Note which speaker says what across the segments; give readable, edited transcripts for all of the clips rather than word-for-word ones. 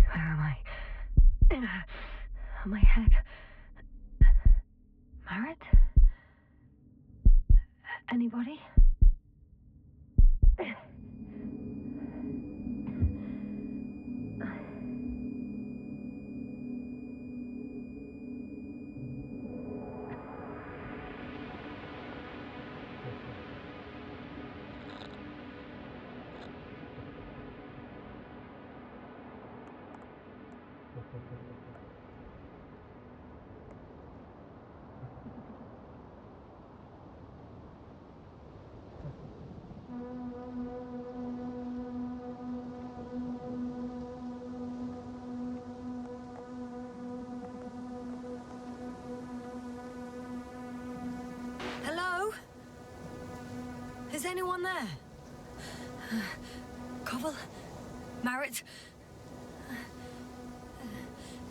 Speaker 1: Where am I? My head. Marit? Anybody? Hello? Is anyone there? Koval? Marit?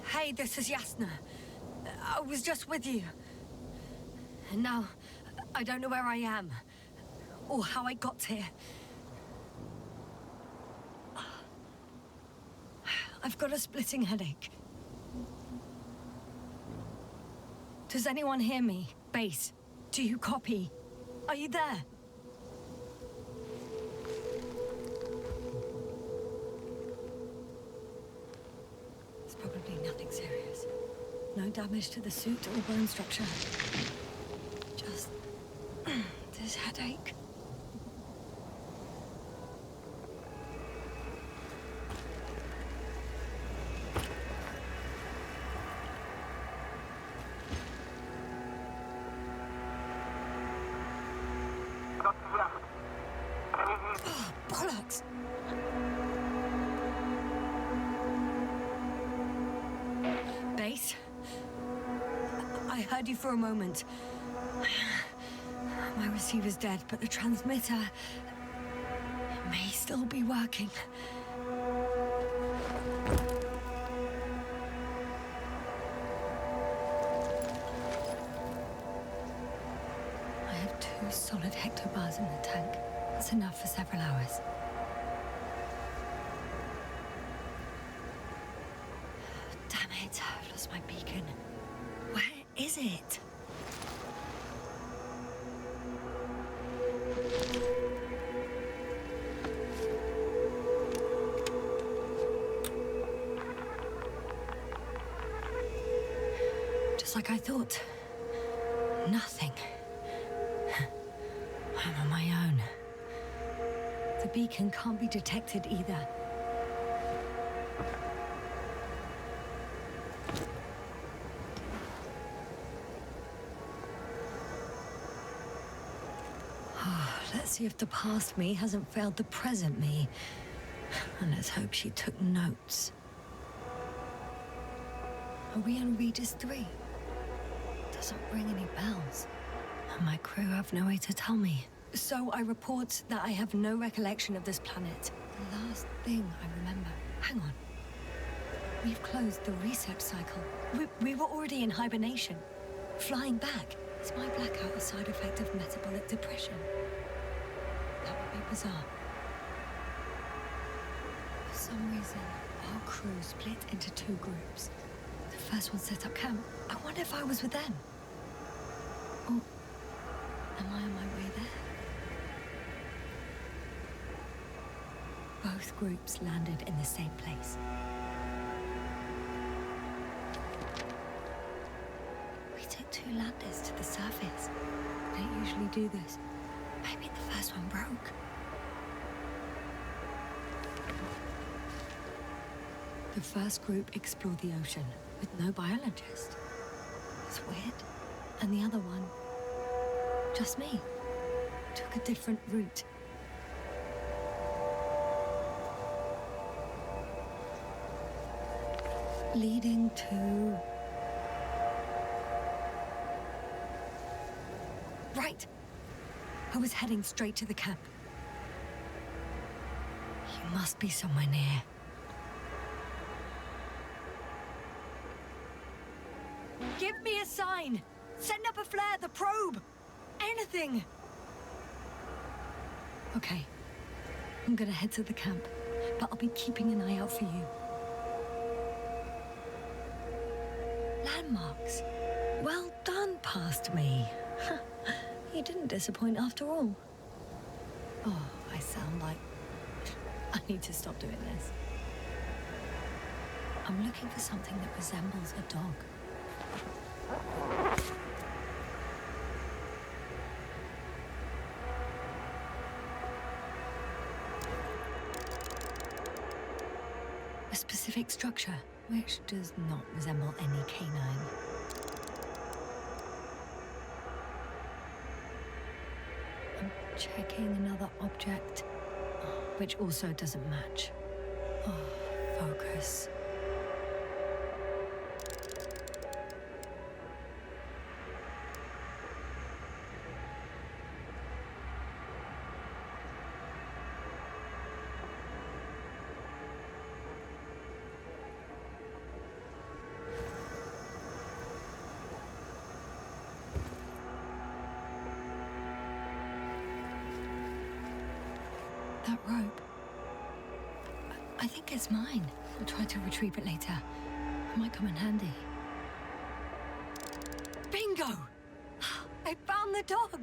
Speaker 1: Hey, this is Yasna. I was just with you. And now, I don't know where I am. Or how I got here. I've got a splitting headache. Does anyone hear me? Base, do you copy? Are you there? It's probably nothing serious. No damage to the suit or bone structure. Just this headache. Oh, bollocks! Base? I heard you for a moment. My receiver's dead, but the transmitter may still be working. I have 2 solid hectobars in the tank. That's enough for several hours. Damn it, I've lost my beacon. Where is it? Just like I thought. Nothing. I'm on my own. The beacon can't be detected either. Let's see if the past me hasn't failed the present me. And let's hope she took notes. Are we on Regis 3? Doesn't ring any bells. And my crew have no way to tell me. So I report that I have no recollection of this planet. The last thing I remember. Hang on. We've closed the research cycle. We were already in hibernation. Flying back. Is my blackout a side effect of metabolic depression? That would be bizarre. For some reason, our crew split into 2 groups. The first one set up camp. I wonder if I was with them. Or am I on my way there? Both groups landed in the same place. We took 2 landers to the surface. We don't usually do this. Maybe the first one broke. The first group explored the ocean with no biologist. It's weird. And the other one, just me, took a different route. Leading to... Right! I was heading straight to the camp. You must be somewhere near. Give me a sign! Send up a flare, the probe! Anything! Okay. I'm gonna head to the camp, but I'll be keeping an eye out for you. Landmarks. Well done, past me. You didn't disappoint after all. Oh, I sound like... I need to stop doing this. I'm looking for something that resembles a dog. A specific structure, which does not resemble any canine. I'm checking another object, which also doesn't match. Oh, focus. That rope. I think it's mine. I'll try to retrieve it later. It might come in handy. Bingo! I found the dog!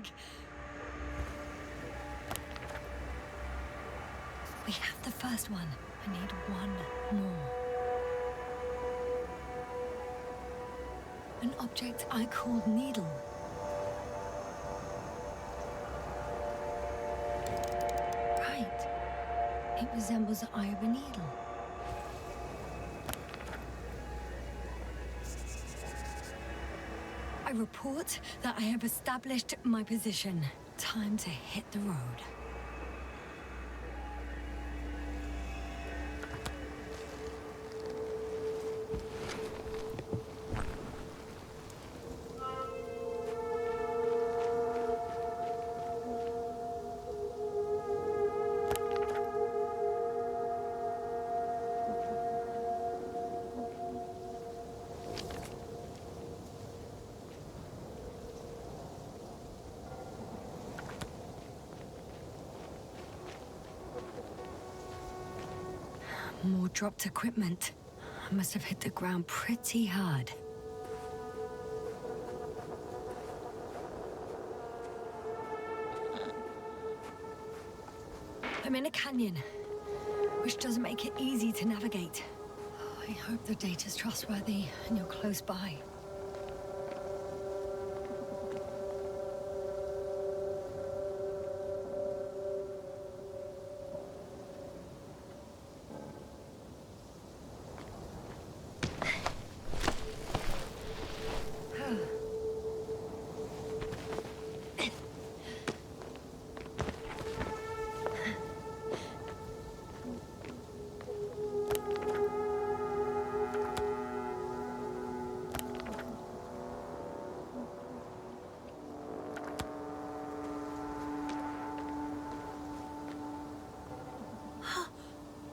Speaker 1: We have the first one. I need one more. An object I called Needle. It resembles the eye of a needle. I report that I have established my position. Time to hit the road. More dropped equipment. I must have hit the ground pretty hard. I'm in a canyon, which doesn't make it easy to navigate. I hope the data's trustworthy and you're close by.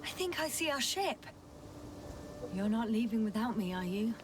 Speaker 1: I think I see our ship. You're not leaving without me, are you?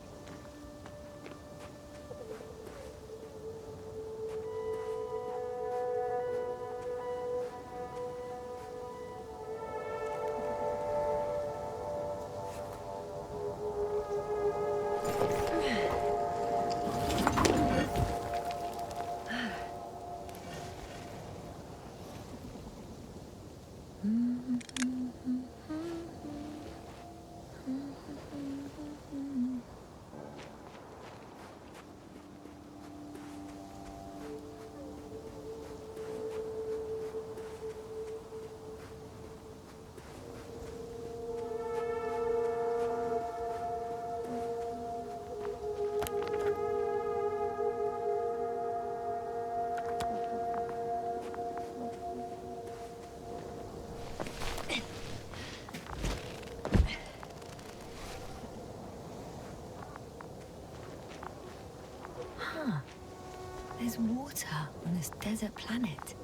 Speaker 1: There's water on this desert planet.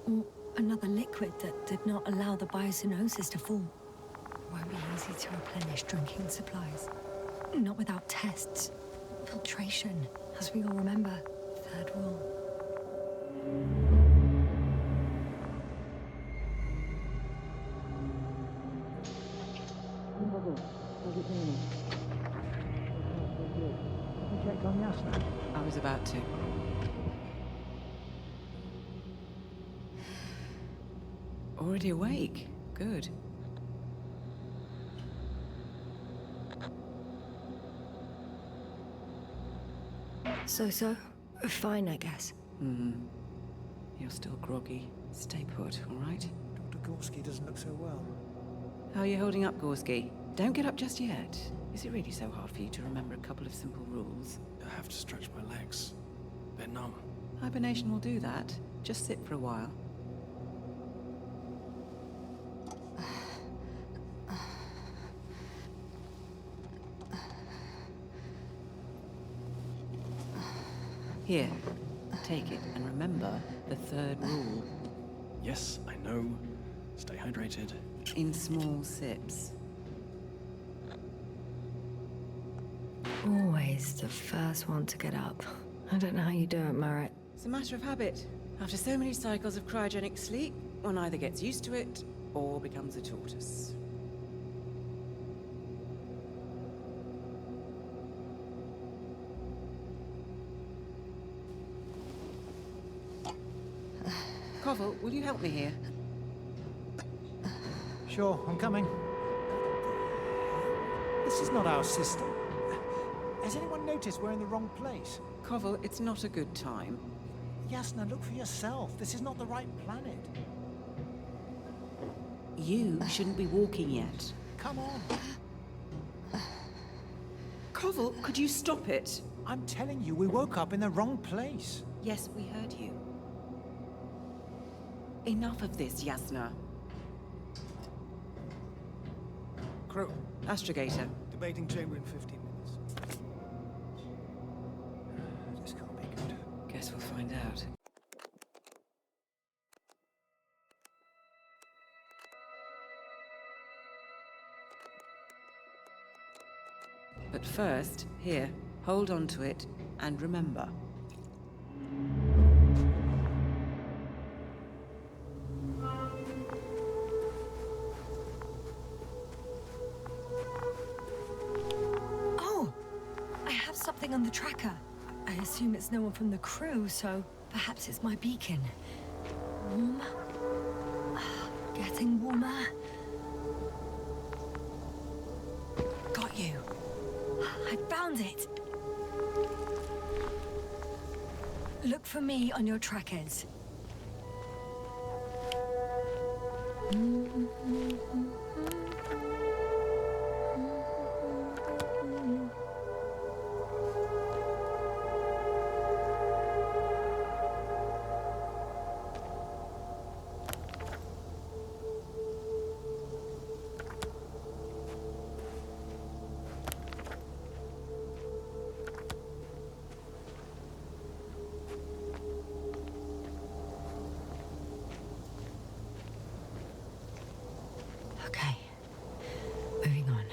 Speaker 1: Or another liquid that did not allow the biocenosis to fall. Won't be easy to replenish drinking supplies. Not without tests. Filtration, as we all remember. Third rule.
Speaker 2: How's it going? Have you checked on Yasna?
Speaker 3: I was about to. Already awake. Good.
Speaker 1: So? Fine, I guess.
Speaker 3: You're still groggy. Stay put, all right?
Speaker 2: Dr. Gorski doesn't look so well.
Speaker 3: How are you holding up, Gorski? Don't get up just yet. Is it really so hard for you to remember a couple of simple rules?
Speaker 4: I have to stretch my legs. They're numb.
Speaker 3: Hibernation will do that. Just sit for a while. Here, take it, and remember the third rule.
Speaker 4: Yes, I know. Stay hydrated.
Speaker 3: In small sips.
Speaker 1: Always the first one to get up. I don't know how you do it, Merritt.
Speaker 3: It's a matter of habit. After so many cycles of cryogenic sleep, one either gets used to it or becomes a tortoise. Koval, will you help me here?
Speaker 2: Sure, I'm coming. This is not our system. Has anyone noticed we're in the wrong place?
Speaker 3: Koval, it's not a good time.
Speaker 2: Yasna, look for yourself. This is not the right planet.
Speaker 3: You shouldn't be walking yet.
Speaker 2: Come on.
Speaker 3: Koval, could you stop it?
Speaker 2: I'm telling you, we woke up in the wrong place.
Speaker 3: Yes, we heard you. Enough of this, Yasna.
Speaker 4: Crew,
Speaker 3: Astrogator.
Speaker 4: debating chamber in 15 minutes.
Speaker 2: This can't be good.
Speaker 3: Guess we'll find out. But first, here, hold on to it, and remember.
Speaker 1: Oh! I have something on the tracker. I assume it's no one from the crew, so perhaps it's my beacon. Warm. Getting warmer. Got you. I found it. Look for me on your trackers. Okay. Moving on.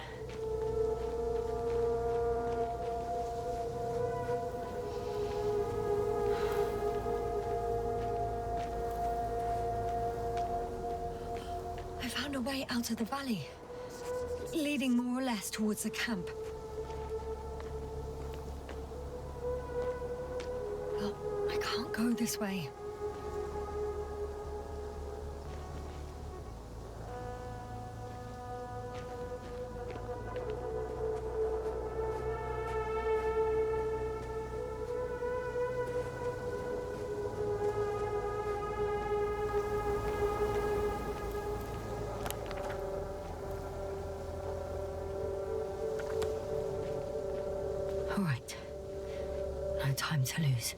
Speaker 1: I found a way out of the valley, leading more or less towards the camp. Well, I can't go this way. All right. No time to lose.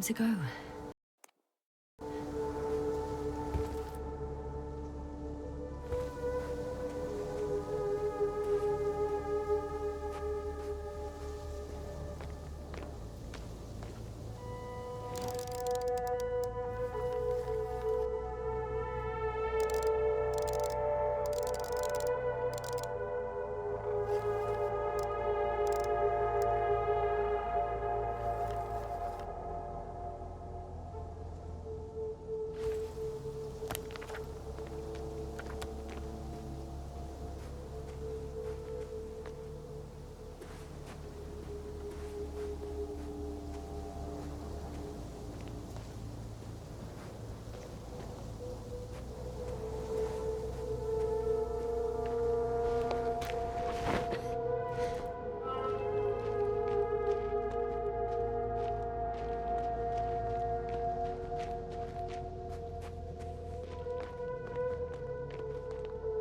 Speaker 1: time to go.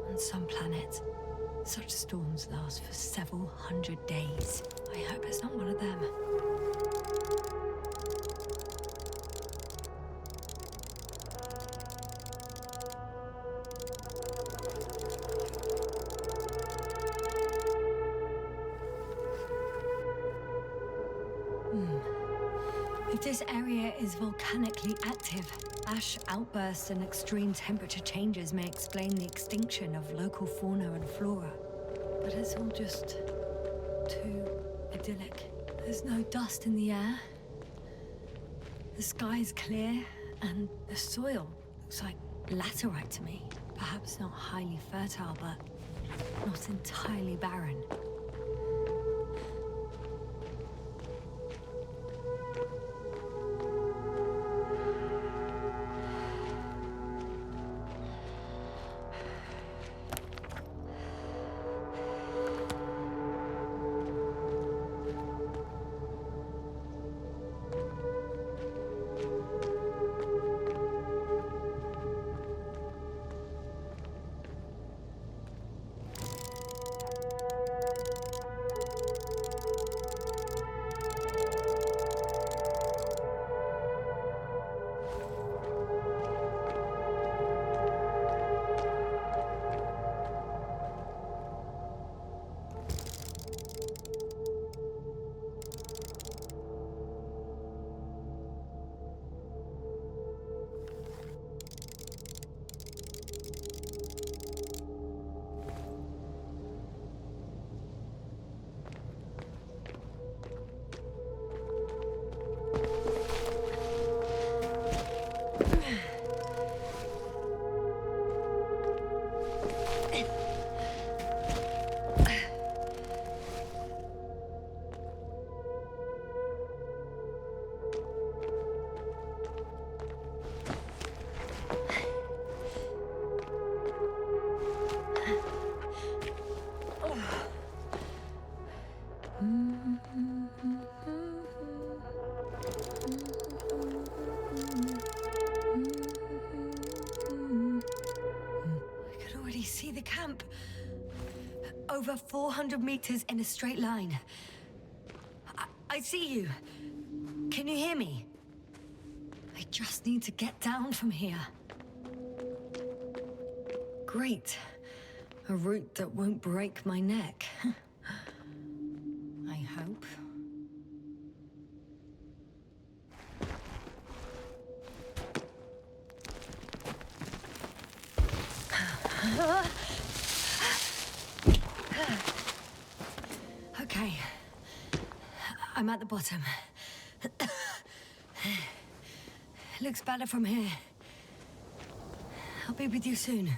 Speaker 1: On some planets, such storms last for several hundred days. I hope it's not one of them. If this area is volcanically active, ash outbursts and extreme temperature changes may explain the extinction of local fauna and flora. But it's all just too idyllic. There's no dust in the air. The sky's clear, and the soil looks like laterite to me. Perhaps not highly fertile, but not entirely barren. See the camp. Over 400 meters in a straight line. I see you. Can you hear me? I just need to get down from here. Great. A route that won't break my neck. I hope. Okay. I'm at the bottom. Looks better from here. I'll be with you soon.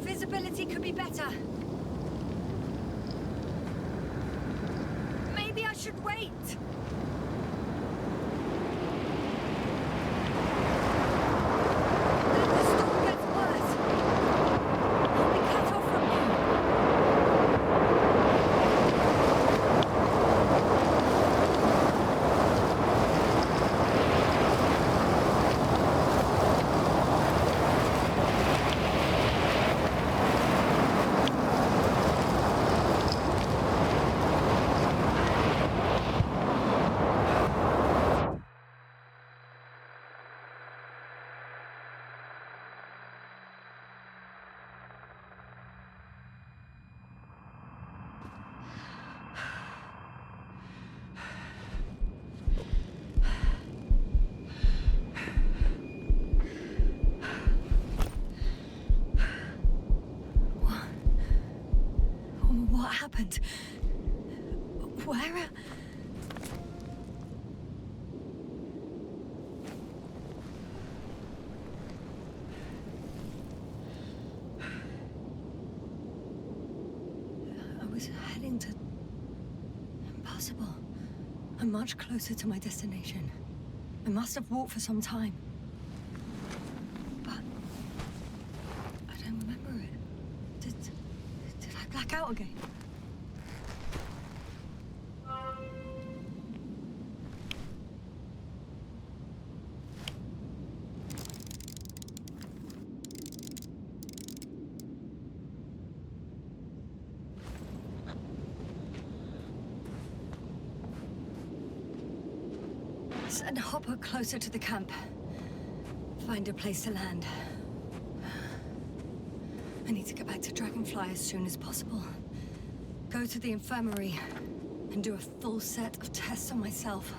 Speaker 1: Visibility could be better. Maybe I should wait. If the storm gets worse, I'll be cut off from you. planet. Where? I was heading to... Impossible. I'm much closer to my destination. I must have walked for some time. But... I don't remember it. Did I black out again? Send Hopper closer to the camp. Find a place to land. I need to get back to Dragonfly as soon as possible. Go to the infirmary and do a full set of tests on myself.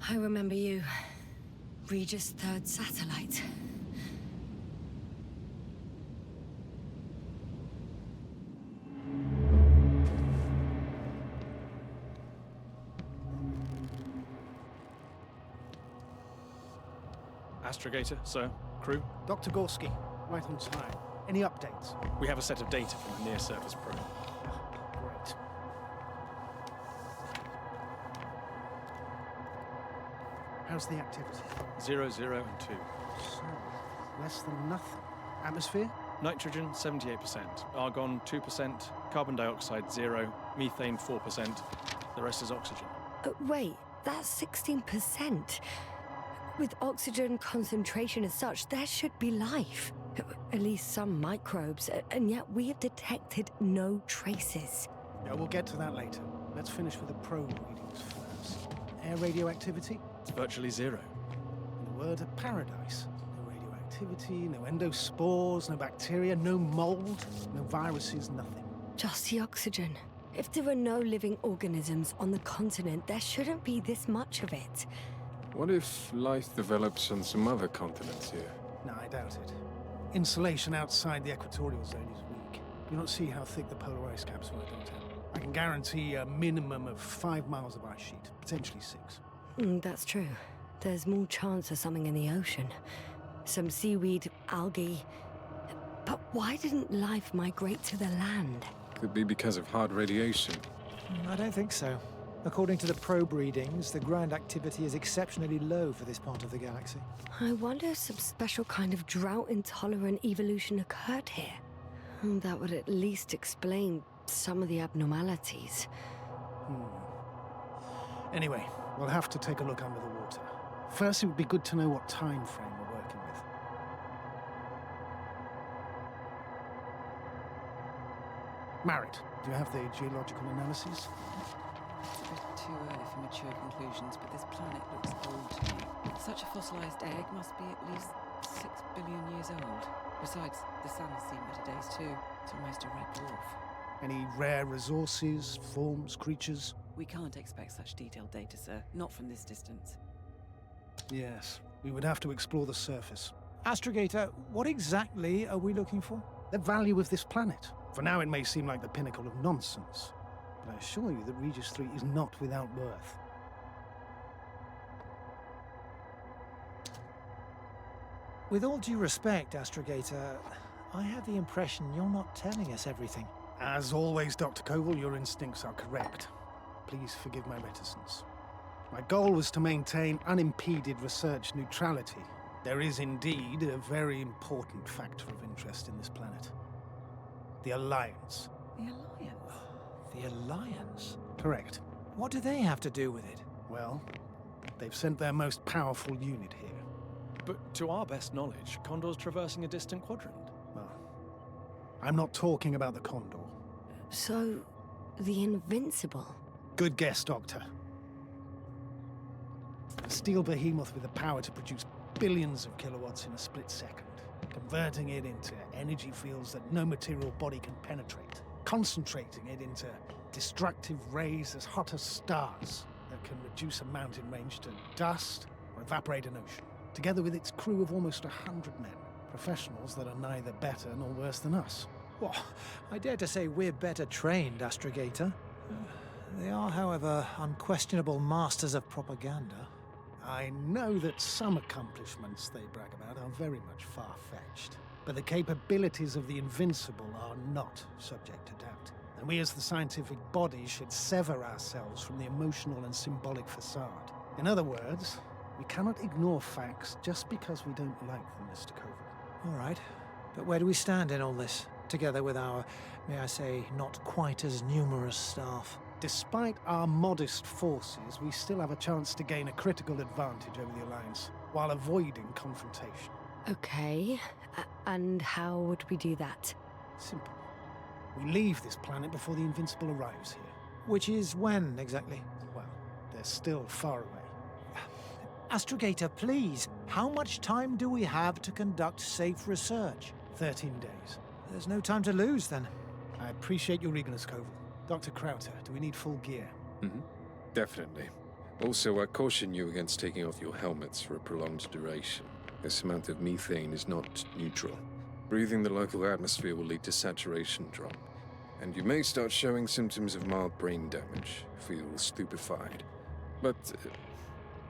Speaker 1: I remember you. Regis' third satellite.
Speaker 4: Astrogator, sir. Crew.
Speaker 2: Dr. Gorski, right on time. Any updates?
Speaker 4: We have a set of data from a near-surface probe.
Speaker 2: Great. How's the activity?
Speaker 4: 0, 0, and 2.
Speaker 2: So, less than nothing. Atmosphere?
Speaker 4: Nitrogen, 78%. Argon, 2%. Carbon dioxide, 0. Methane, 4%. The rest is oxygen.
Speaker 1: Wait, that's 16%. With oxygen concentration as such, there should be life. At least some microbes, and yet we have detected no traces.
Speaker 2: Yeah, we'll get to that later. Let's finish with the probe readings first. Air radioactivity?
Speaker 4: It's virtually 0.
Speaker 2: In a word, a paradise. No radioactivity, no endospores, no bacteria, no mold, no viruses, nothing.
Speaker 1: Just the oxygen. If there are no living organisms on the continent, there shouldn't be this much of it.
Speaker 5: What if life develops on some other continents here?
Speaker 2: No, I doubt it. Insulation outside the equatorial zone is weak. You don't see how thick the polar ice caps were, don't you? I can guarantee a minimum of 5 miles of ice sheet, potentially 6.
Speaker 1: That's true. There's more chance of something in the ocean. Some seaweed, algae. But why didn't life migrate to the land?
Speaker 5: Could be because of hard radiation.
Speaker 6: I don't think so. According to the probe readings, the ground activity is exceptionally low for this part of the galaxy.
Speaker 1: I wonder if some special kind of drought-intolerant evolution occurred here. That would at least explain some of the abnormalities.
Speaker 2: Anyway, we'll have to take a look under the water. First, it would be good to know what time frame we're working with. Marit, do you have the geological analyses?
Speaker 3: It's a bit too early for mature conclusions, but this planet looks old to me. Such a fossilized egg must be at least 6 billion years old. Besides, the sun has seen better days too. It's almost a red dwarf.
Speaker 2: Any rare resources, forms, creatures?
Speaker 3: We can't expect such detailed data, sir. Not from this distance.
Speaker 2: Yes, we would have to explore the surface.
Speaker 6: Astrogator, what exactly are we looking for?
Speaker 2: The value of this planet. For now, it may seem like the pinnacle of nonsense, but I assure you that Regis 3 is not without worth.
Speaker 6: With all due respect, Astrogator, I have the impression you're not telling us everything.
Speaker 2: As always, Dr. Koval, your instincts are correct. Please forgive my reticence. My goal was to maintain unimpeded research neutrality. There is indeed a very important factor of interest in this planet. The Alliance.
Speaker 3: The Alliance?
Speaker 6: The Alliance?
Speaker 2: Correct.
Speaker 6: What do they have to do with it?
Speaker 2: Well, they've sent their most powerful unit here.
Speaker 4: But to our best knowledge, Condor's traversing a distant quadrant.
Speaker 2: Well, I'm not talking about the Condor.
Speaker 1: So, the Invincible?
Speaker 2: Good guess, Doctor. A steel behemoth with the power to produce billions of kilowatts in a split second, converting it into energy fields that no material body can penetrate, concentrating it into destructive rays as hot as stars that can reduce a mountain range to dust or evaporate an ocean, together with its crew of almost 100 men, professionals that are neither better nor worse than us.
Speaker 6: Well, I dare to say we're better trained, Astrogator. They are, however, unquestionable masters of propaganda.
Speaker 2: I know that some accomplishments they brag about are very much far-fetched, but the capabilities of the Invincible are not subject to doubt. And we as the scientific body should sever ourselves from the emotional and symbolic facade. In other words, we cannot ignore facts just because we don't like them, Mr. Koval.
Speaker 6: All right, but where do we stand in all this, together with our, may I say, not quite as numerous staff?
Speaker 2: Despite our modest forces, we still have a chance to gain a critical advantage over the Alliance, while avoiding confrontation.
Speaker 1: Okay, and how would we do that?
Speaker 2: Simple. We leave this planet before the Invincible arrives here.
Speaker 6: Which is when, exactly?
Speaker 2: Well, they're still far away.
Speaker 6: Astrogator, please, how much time do we have to conduct safe research?
Speaker 2: 13 days.
Speaker 6: There's no time to lose, then.
Speaker 2: I appreciate your eagerness, Koval. Dr. Krauter, do we need full gear?
Speaker 5: Definitely. Also, I caution you against taking off your helmets for a prolonged duration. This amount of methane is not neutral. Breathing the local atmosphere will lead to saturation drop, and you may start showing symptoms of mild brain damage, feel stupefied. But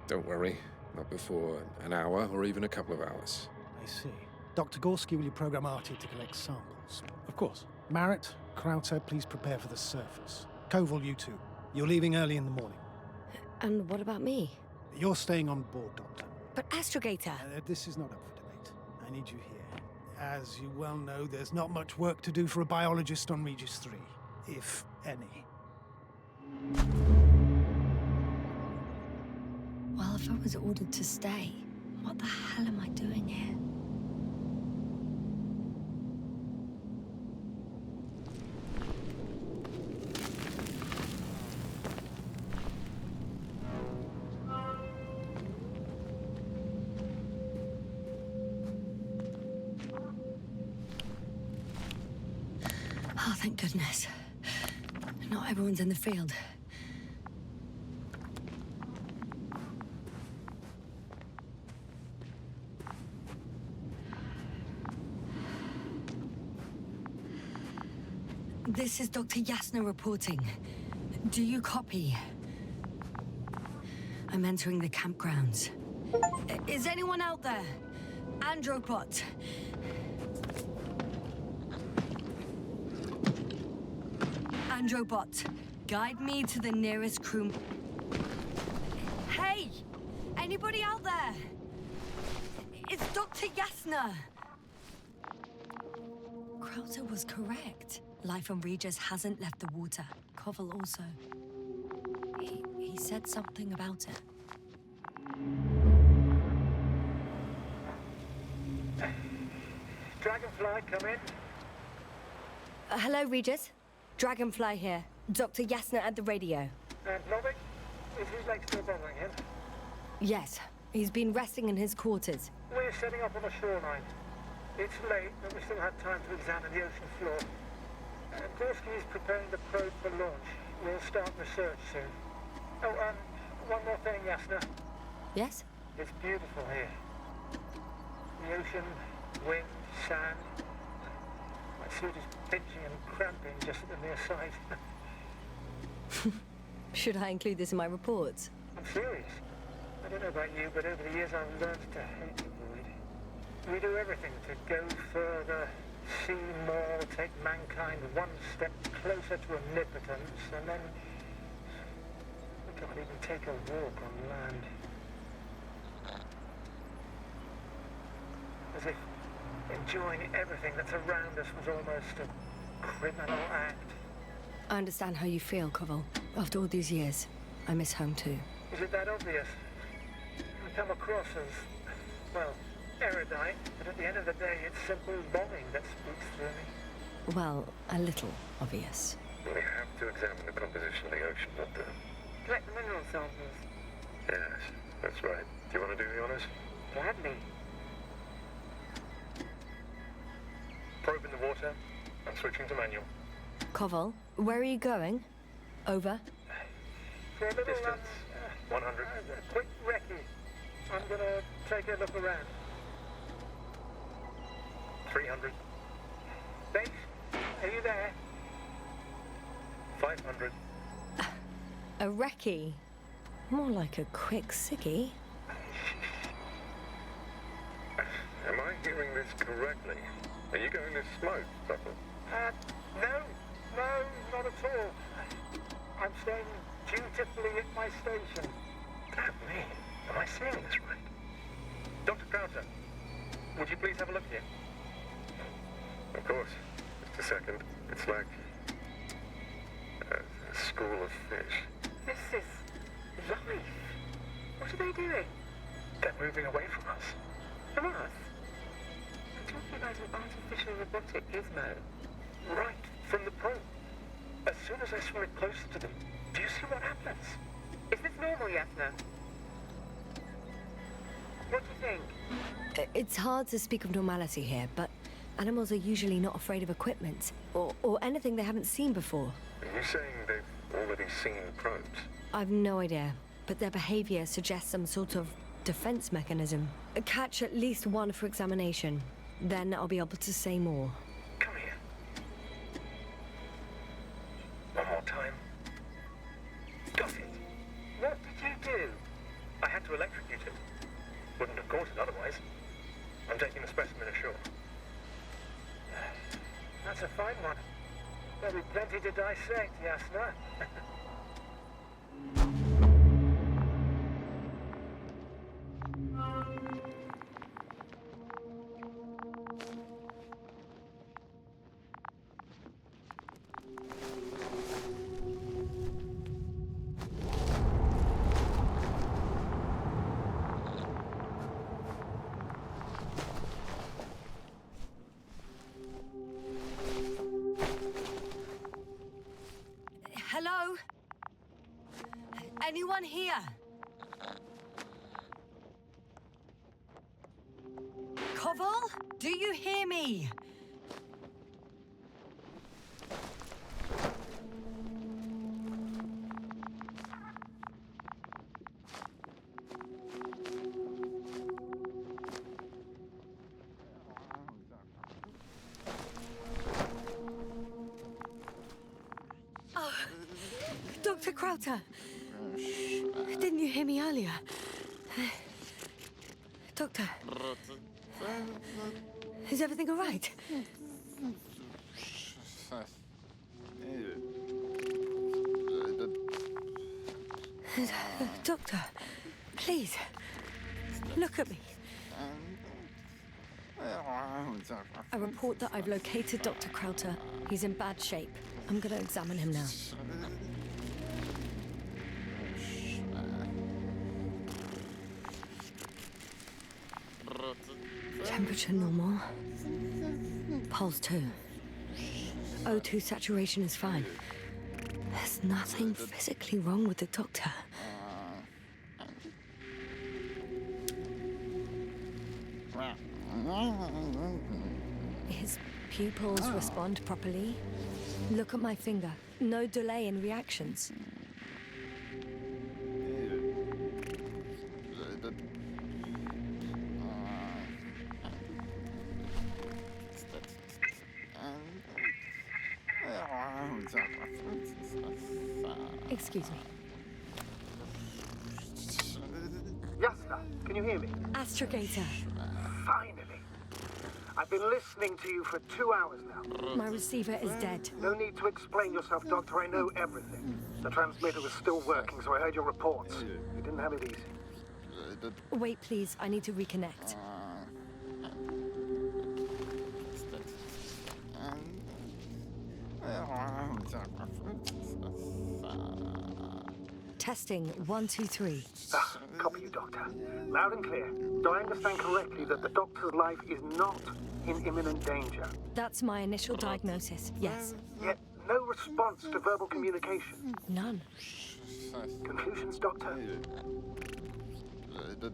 Speaker 5: don't worry, not before an hour or even a couple of hours.
Speaker 2: I see. Dr. Gorski, will you program Artie to collect samples?
Speaker 4: Of course.
Speaker 2: Marrett, Krauter, please prepare for the surface. Koval, you two. You're leaving early in the morning.
Speaker 1: And what about me?
Speaker 2: You're staying on board, Doctor.
Speaker 1: But Astrogator...
Speaker 2: This is not up for debate. I need you here. As you well know, there's not much work to do for a biologist on Regis 3, if any.
Speaker 1: Well, if I was ordered to stay, what the hell am I doing here? Oh, thank goodness. Not everyone's in the field. This is Dr. Yasna reporting. Do you copy? I'm entering the campgrounds. Is anyone out there? Andropod. Androbot, guide me to the nearest crew. Hey! Anybody out there? It's Dr. Yasna! Krauter was correct. Life on Regis hasn't left the water. Koval also. He said something about it.
Speaker 7: Dragonfly, come in.
Speaker 1: Hello, Regis. Dragonfly here. Dr. Yasna at the radio.
Speaker 7: And Lovick? Is his leg still bothering him?
Speaker 1: Yes, he's been resting in his quarters.
Speaker 7: We're setting up on the shoreline. It's late, but we still have time to examine the ocean floor. Gorski's preparing the probe for launch. We'll start research soon. Oh, one more thing, Yasna.
Speaker 1: Yes?
Speaker 7: It's beautiful here. The ocean, wind, sand. My suit is pinching and cramping just at the mere sight.
Speaker 1: Should I include this in my reports?
Speaker 7: I'm serious. I don't know about you, but over the years I've learned to hate the void. We do everything to go further, see more, take mankind one step closer to omnipotence, and then we can't even take a walk on land. As if enjoying everything that's around us was almost a criminal act.
Speaker 1: I understand how you feel, Koval. After all these years, I miss home too.
Speaker 7: Is it that obvious? I come across as, well, erudite, but at the end of the day, it's simple longing that speaks through me.
Speaker 1: Well, a little obvious.
Speaker 8: We have to examine the composition of the ocean, not the...
Speaker 7: Collect the mineral samples.
Speaker 8: Yes, that's right. Do you want to do the honors?
Speaker 7: Gladly.
Speaker 8: Probe in the water. I'm switching to manual.
Speaker 1: Koval, where are you going? Over.
Speaker 7: For a little
Speaker 8: Distance, 100.
Speaker 7: Quick recce. I'm gonna take a look around.
Speaker 8: 300.
Speaker 7: Base, are you there?
Speaker 8: 500.
Speaker 1: A recce? More like a quick sickie.
Speaker 8: Am I hearing this correctly? Are you going to smoke, Buckle?
Speaker 7: No, not at all. I'm staying dutifully at my station.
Speaker 8: Damn me. Am I seeing this right? Dr. Crowther, would you please have a look here? Of course. Just a second. It's like a school of fish.
Speaker 7: This is life. What are they doing?
Speaker 8: They're moving away from us.
Speaker 7: From us? I'm talking about an artificial robotic gizmo.
Speaker 8: Right from the probe. As soon as I swim it closer to them, do you see what happens?
Speaker 7: Is this normal, Yasna? What do you think?
Speaker 1: It's hard to speak of normality here, but animals are usually not afraid of equipment or anything they haven't seen before.
Speaker 8: Are you saying they've already seen probes?
Speaker 1: I've no idea, but their behavior suggests some sort of defense mechanism. Catch at least one for examination. Then I'll be able to say more.
Speaker 8: Come here. One more time. Got it.
Speaker 7: What did you do?
Speaker 8: I had to electrocute it. Wouldn't have caught it otherwise. I'm taking the specimen ashore.
Speaker 7: That's a fine one. There'll be plenty to dissect, Yasna.
Speaker 1: Hello? Anyone here? Koval? Do you hear me? Dr. Crowther, didn't you hear me earlier? Doctor, is everything all right? Doctor, please, look at me. I report that I've located Dr. Crowther. He's in bad shape. I'm going to examine him now. Temperature normal. Pulse 2. O2 saturation is fine. There's nothing physically wrong with the doctor. His pupils respond properly. Look at my finger. No delay in reactions. Excuse me.
Speaker 7: Yasna, can you hear me?
Speaker 1: Astrogator.
Speaker 7: Finally. I've been listening to you for 2 hours now.
Speaker 1: My receiver is dead.
Speaker 7: No need to explain yourself, Doctor. I know everything. The transmitter was still working, so I heard your reports. You didn't have it easy.
Speaker 1: Wait, please. I need to reconnect. Testing 1, 2, 3.
Speaker 7: Copy you, Doctor. Loud and clear. Do I understand correctly that the Doctor's life is not in imminent danger?
Speaker 1: That's my initial diagnosis, yes.
Speaker 7: Yet no response to verbal communication.
Speaker 1: None.
Speaker 7: Conclusions, Doctor? Do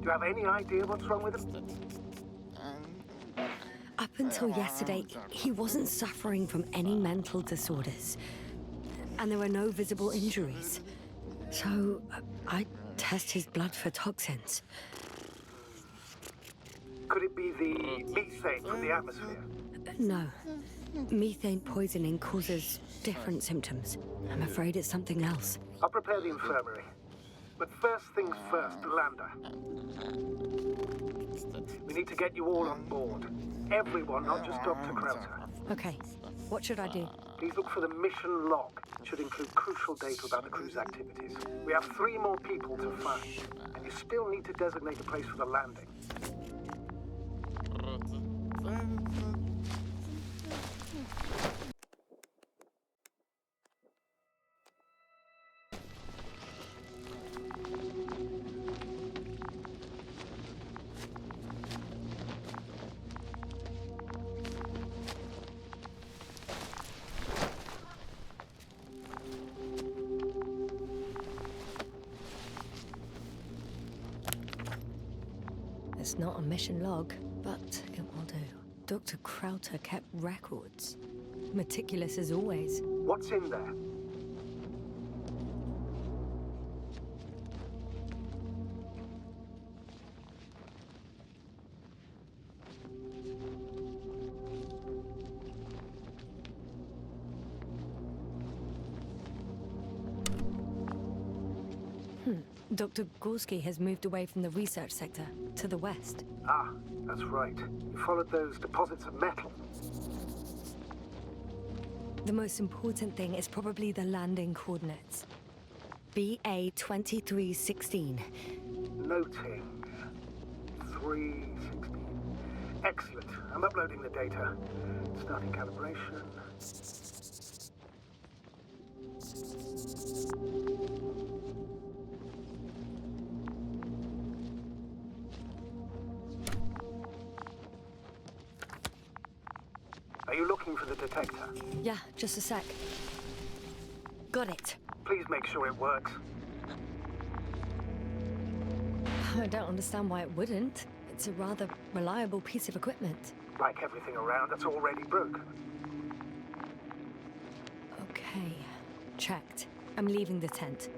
Speaker 7: you have any idea what's wrong with him?
Speaker 1: Up until yesterday, he wasn't suffering from any mental disorders. And there were no visible injuries. So, I test his blood for toxins.
Speaker 7: Could it be the methane from the atmosphere?
Speaker 1: No. Methane poisoning causes different symptoms. I'm afraid it's something else.
Speaker 7: I'll prepare the infirmary. But first things first, Lander. We need to get you all on board. Everyone, not just Dr. Krauser.
Speaker 1: Okay. What should I do?
Speaker 7: Please look for the mission log. It should include crucial data about the crew's activities. We have 3 more people to find, and you still need to designate a place for the landing.
Speaker 1: It's not a mission log, but it will do. Dr. Krauter kept records. Meticulous as always.
Speaker 7: What's in there?
Speaker 1: Dr. Gorski has moved away from the research sector to the west.
Speaker 7: Ah, that's right. You followed those deposits of metal.
Speaker 1: The most important thing is probably the landing coordinates. BA 2316.
Speaker 7: Noting. 316. Excellent. I'm uploading the data. Starting calibration. Are you looking for the detector?
Speaker 1: Yeah, just a sec. Got it.
Speaker 7: Please make sure it works.
Speaker 1: I don't understand why it wouldn't. It's a rather reliable piece of equipment.
Speaker 7: Like everything around that's already broken.
Speaker 1: Okay, checked. I'm leaving the tent.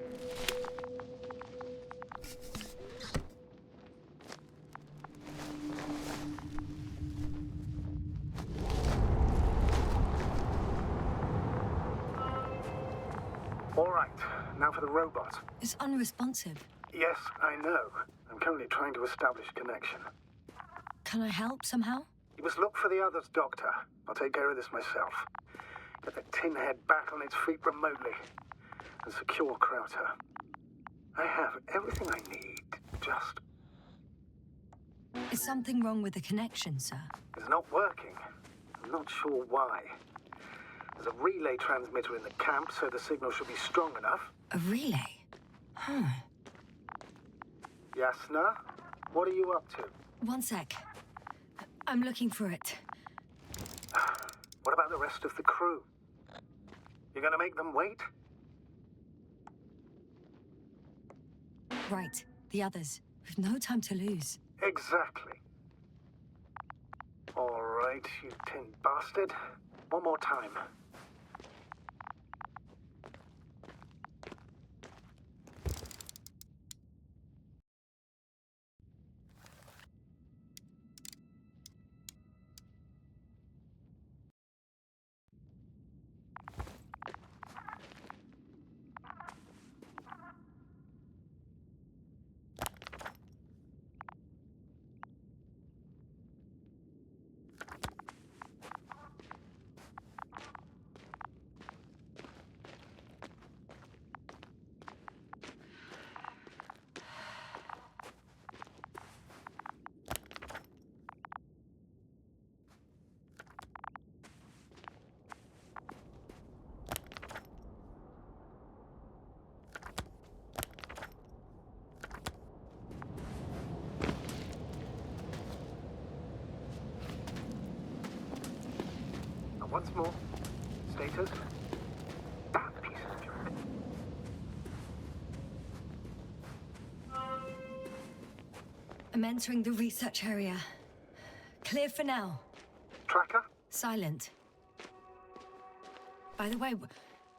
Speaker 7: All right, now for the robot.
Speaker 1: It's unresponsive.
Speaker 7: Yes, I know. I'm currently trying to establish a connection.
Speaker 1: Can I help somehow?
Speaker 7: You must look for the others, Doctor. I'll take care of this myself. Get the tin head back on its feet remotely. And secure Krauter. I have everything I need. Just...
Speaker 1: Is something wrong with the connection, sir?
Speaker 7: It's not working. I'm not sure why. There's a relay transmitter in the camp, so the signal should be strong enough.
Speaker 1: A relay? Huh.
Speaker 7: Yasna, what are you up to?
Speaker 1: One sec. I'm looking for it.
Speaker 7: What about the rest of the crew? You're gonna make them wait?
Speaker 1: Right, the others. We've no time to lose.
Speaker 7: Exactly.
Speaker 2: right, you tin bastard. One more time. Once more. Status. Damn piece of junk.
Speaker 1: I'm entering the research area. Clear for now.
Speaker 2: Tracker?
Speaker 1: Silent. By the way,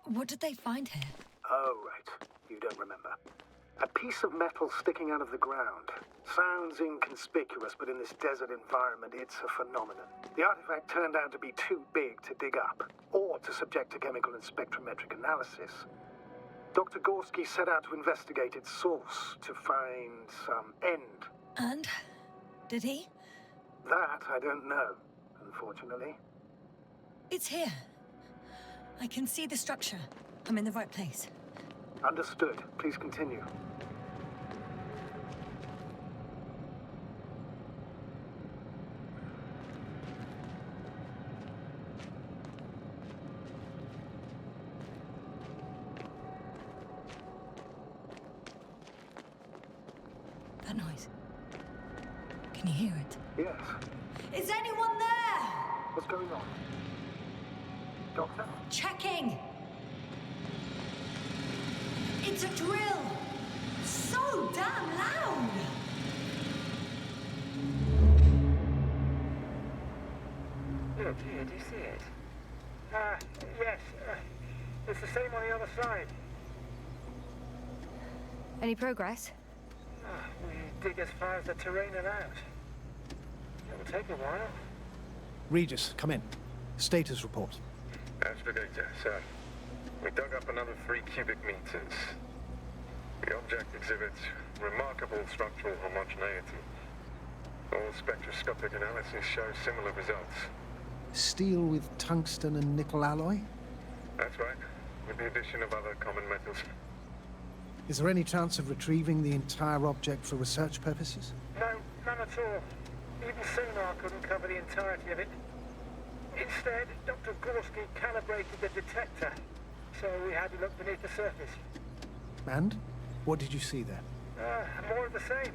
Speaker 1: what did they find here?
Speaker 2: Oh, right. You don't remember. A piece of metal sticking out of the ground. Sounds inconspicuous, but in this desert environment, it's a phenomenon. The artifact turned out to be too big to dig up, or to subject to chemical and spectrometric analysis. Dr. Gorski set out to investigate its source, to find some end.
Speaker 1: And? Did he?
Speaker 2: That I don't know, unfortunately.
Speaker 1: It's here. I can see the structure. I'm in the right place.
Speaker 2: Understood. Please continue.
Speaker 1: That noise. Can you hear it?
Speaker 2: Yes.
Speaker 1: Is anyone there?
Speaker 2: What's going on? Doctor?
Speaker 1: Checking! It's a drill! So damn loud!
Speaker 7: Look, here, do you see it? Yes. It's the same on the other side.
Speaker 1: Any progress?
Speaker 7: We dig as far as the terrain allowed. It'll take a while.
Speaker 2: Regis, come in. Status report.
Speaker 8: Astrogator, sir. We dug up another 3 cubic meters. The object exhibits remarkable structural homogeneity. All spectroscopic analysis shows similar results.
Speaker 2: Steel with tungsten and nickel alloy?
Speaker 8: That's right, with the addition of other common metals.
Speaker 2: Is there any chance of retrieving the entire object for research purposes?
Speaker 7: No, none at all. Even sonar couldn't cover the entirety of it. Instead, Dr. Gorski calibrated the detector, so we had to look beneath the surface.
Speaker 2: And? What did you see there?
Speaker 7: More of the same.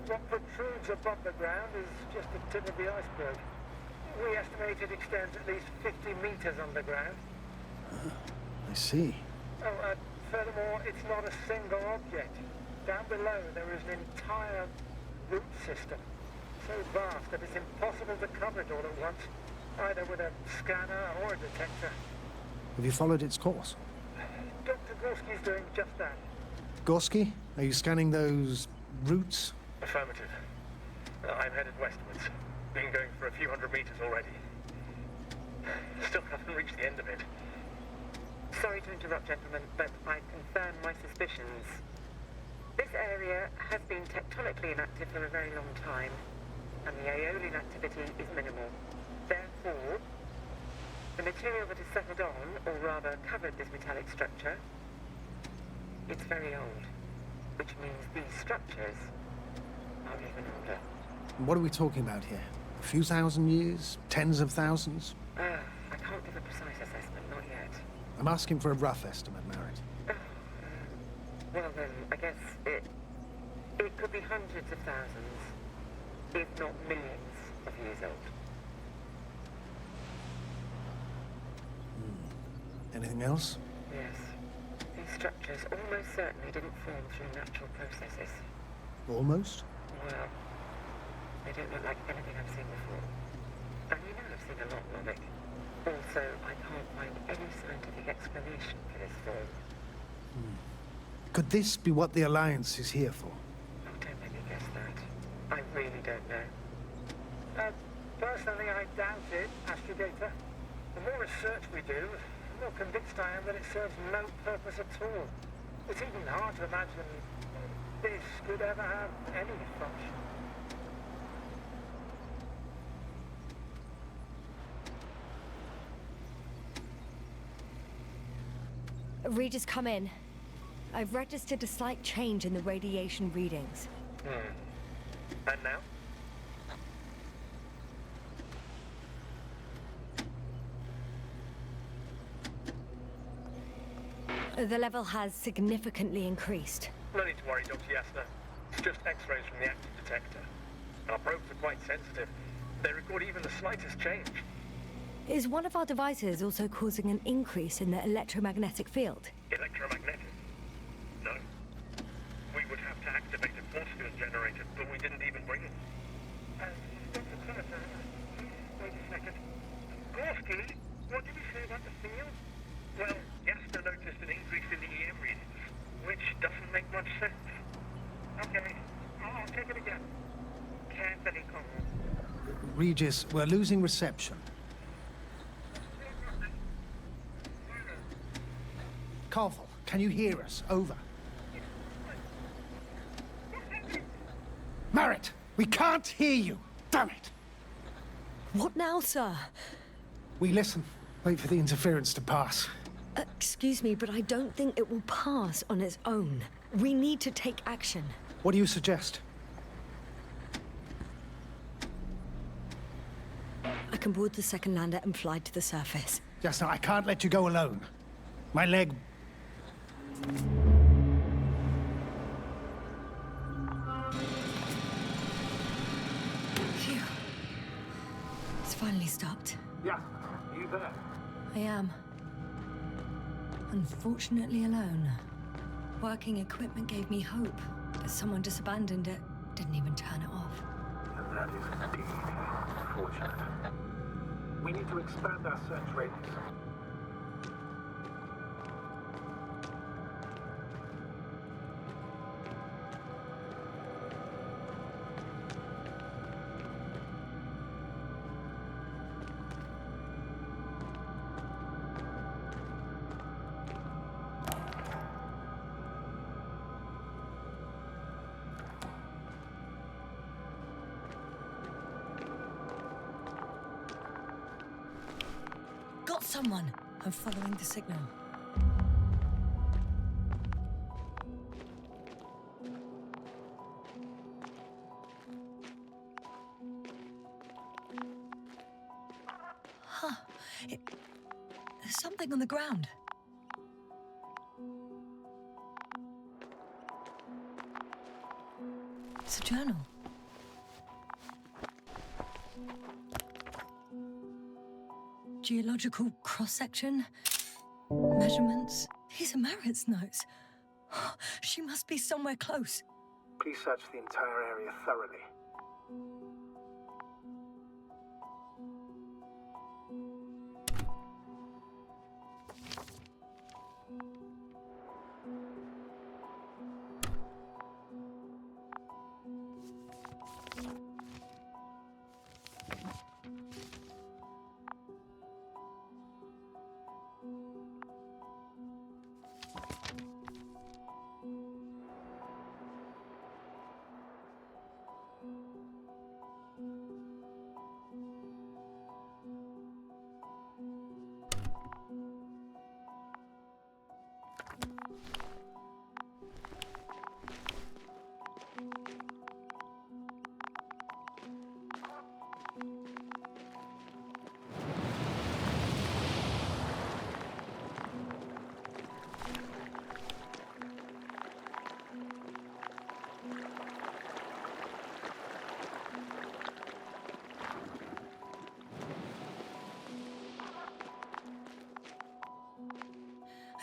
Speaker 7: What protrudes above the ground is just the tip of the iceberg. We estimate it extends at least 50 meters underground.
Speaker 2: I see.
Speaker 7: Furthermore, it's not a single object. Down below, there is an entire root system, so vast that it's impossible to cover it all at once, either with a scanner or a detector.
Speaker 2: Have you followed its course?
Speaker 7: Dr. Gorski's doing just that.
Speaker 2: Gorski, are you scanning those roots?
Speaker 8: Affirmative. I'm headed westwards. Been going for a few hundred meters already. Still haven't reached the end of it.
Speaker 9: Sorry to interrupt, gentlemen, but I confirm my suspicions. This area has been tectonically inactive for a very long time, and the aeolian activity is minimal. Therefore, the material that has settled on, or rather covered this metallic structure, it's very old, which means these structures are even older.
Speaker 2: What are we talking about here? A few thousand years? Tens of thousands?
Speaker 9: I can't give a precise assessment, not yet.
Speaker 2: I'm asking for a rough estimate, Merritt.
Speaker 9: Well then, I guess it could be hundreds of thousands, if not millions of years old.
Speaker 2: Anything else?
Speaker 9: Yes. These structures almost certainly didn't form through natural processes.
Speaker 2: Almost?
Speaker 9: Well, they don't look like anything I've seen before. And you know, I've seen a lot of it. Also, I can't find any scientific explanation for this form.
Speaker 2: Could this be what the Alliance is here for?
Speaker 9: Oh, don't make me guess that. I really don't know.
Speaker 7: Personally, I doubt it, Astrogator. The more research we do, the more convinced I am that it serves no purpose at all. It's even hard to imagine this could ever have any function.
Speaker 1: Regis, come in. I've registered a slight change in the radiation readings.
Speaker 7: And now?
Speaker 1: The level has significantly increased.
Speaker 7: No need to worry, Dr. Yasna. It's just X-rays from the active detector. Our probes are quite sensitive. They record even the slightest change.
Speaker 1: Is one of our devices also causing an increase in the electromagnetic field?
Speaker 7: Electromagnetic? No. We would have to activate a force field generator, but we didn't even bring it. Dr. Senator, wait a second. Gorski, what did you say about the field? Well, Yasna noticed an increase in the EM readings, which doesn't make much sense. Okay, I'll take it again. Carefully, Conrad.
Speaker 2: Regis, we're losing reception. Koval, can you hear us? Over. Merritt, we can't hear you. Damn it.
Speaker 1: What now, sir?
Speaker 2: We listen. Wait for the interference to pass.
Speaker 1: Excuse me, but I don't think it will pass on its own. We need to take action.
Speaker 2: What do you suggest?
Speaker 1: I can board the second lander and fly to the surface.
Speaker 2: Just now, I can't let you go alone. My leg...
Speaker 1: Phew. It's finally stopped.
Speaker 7: Yeah, you there?
Speaker 1: I am. Unfortunately alone. Working equipment gave me hope, but someone just abandoned it. Didn't even turn it off.
Speaker 7: That is indeed fortunate. We need to expand our search radius.
Speaker 1: Got someone! I'm following the signal. Huh. There's something on the ground. It's a journal. Geological cross-section, measurements. These are Merritt's notes. She must be somewhere close.
Speaker 7: Please search the entire area thoroughly.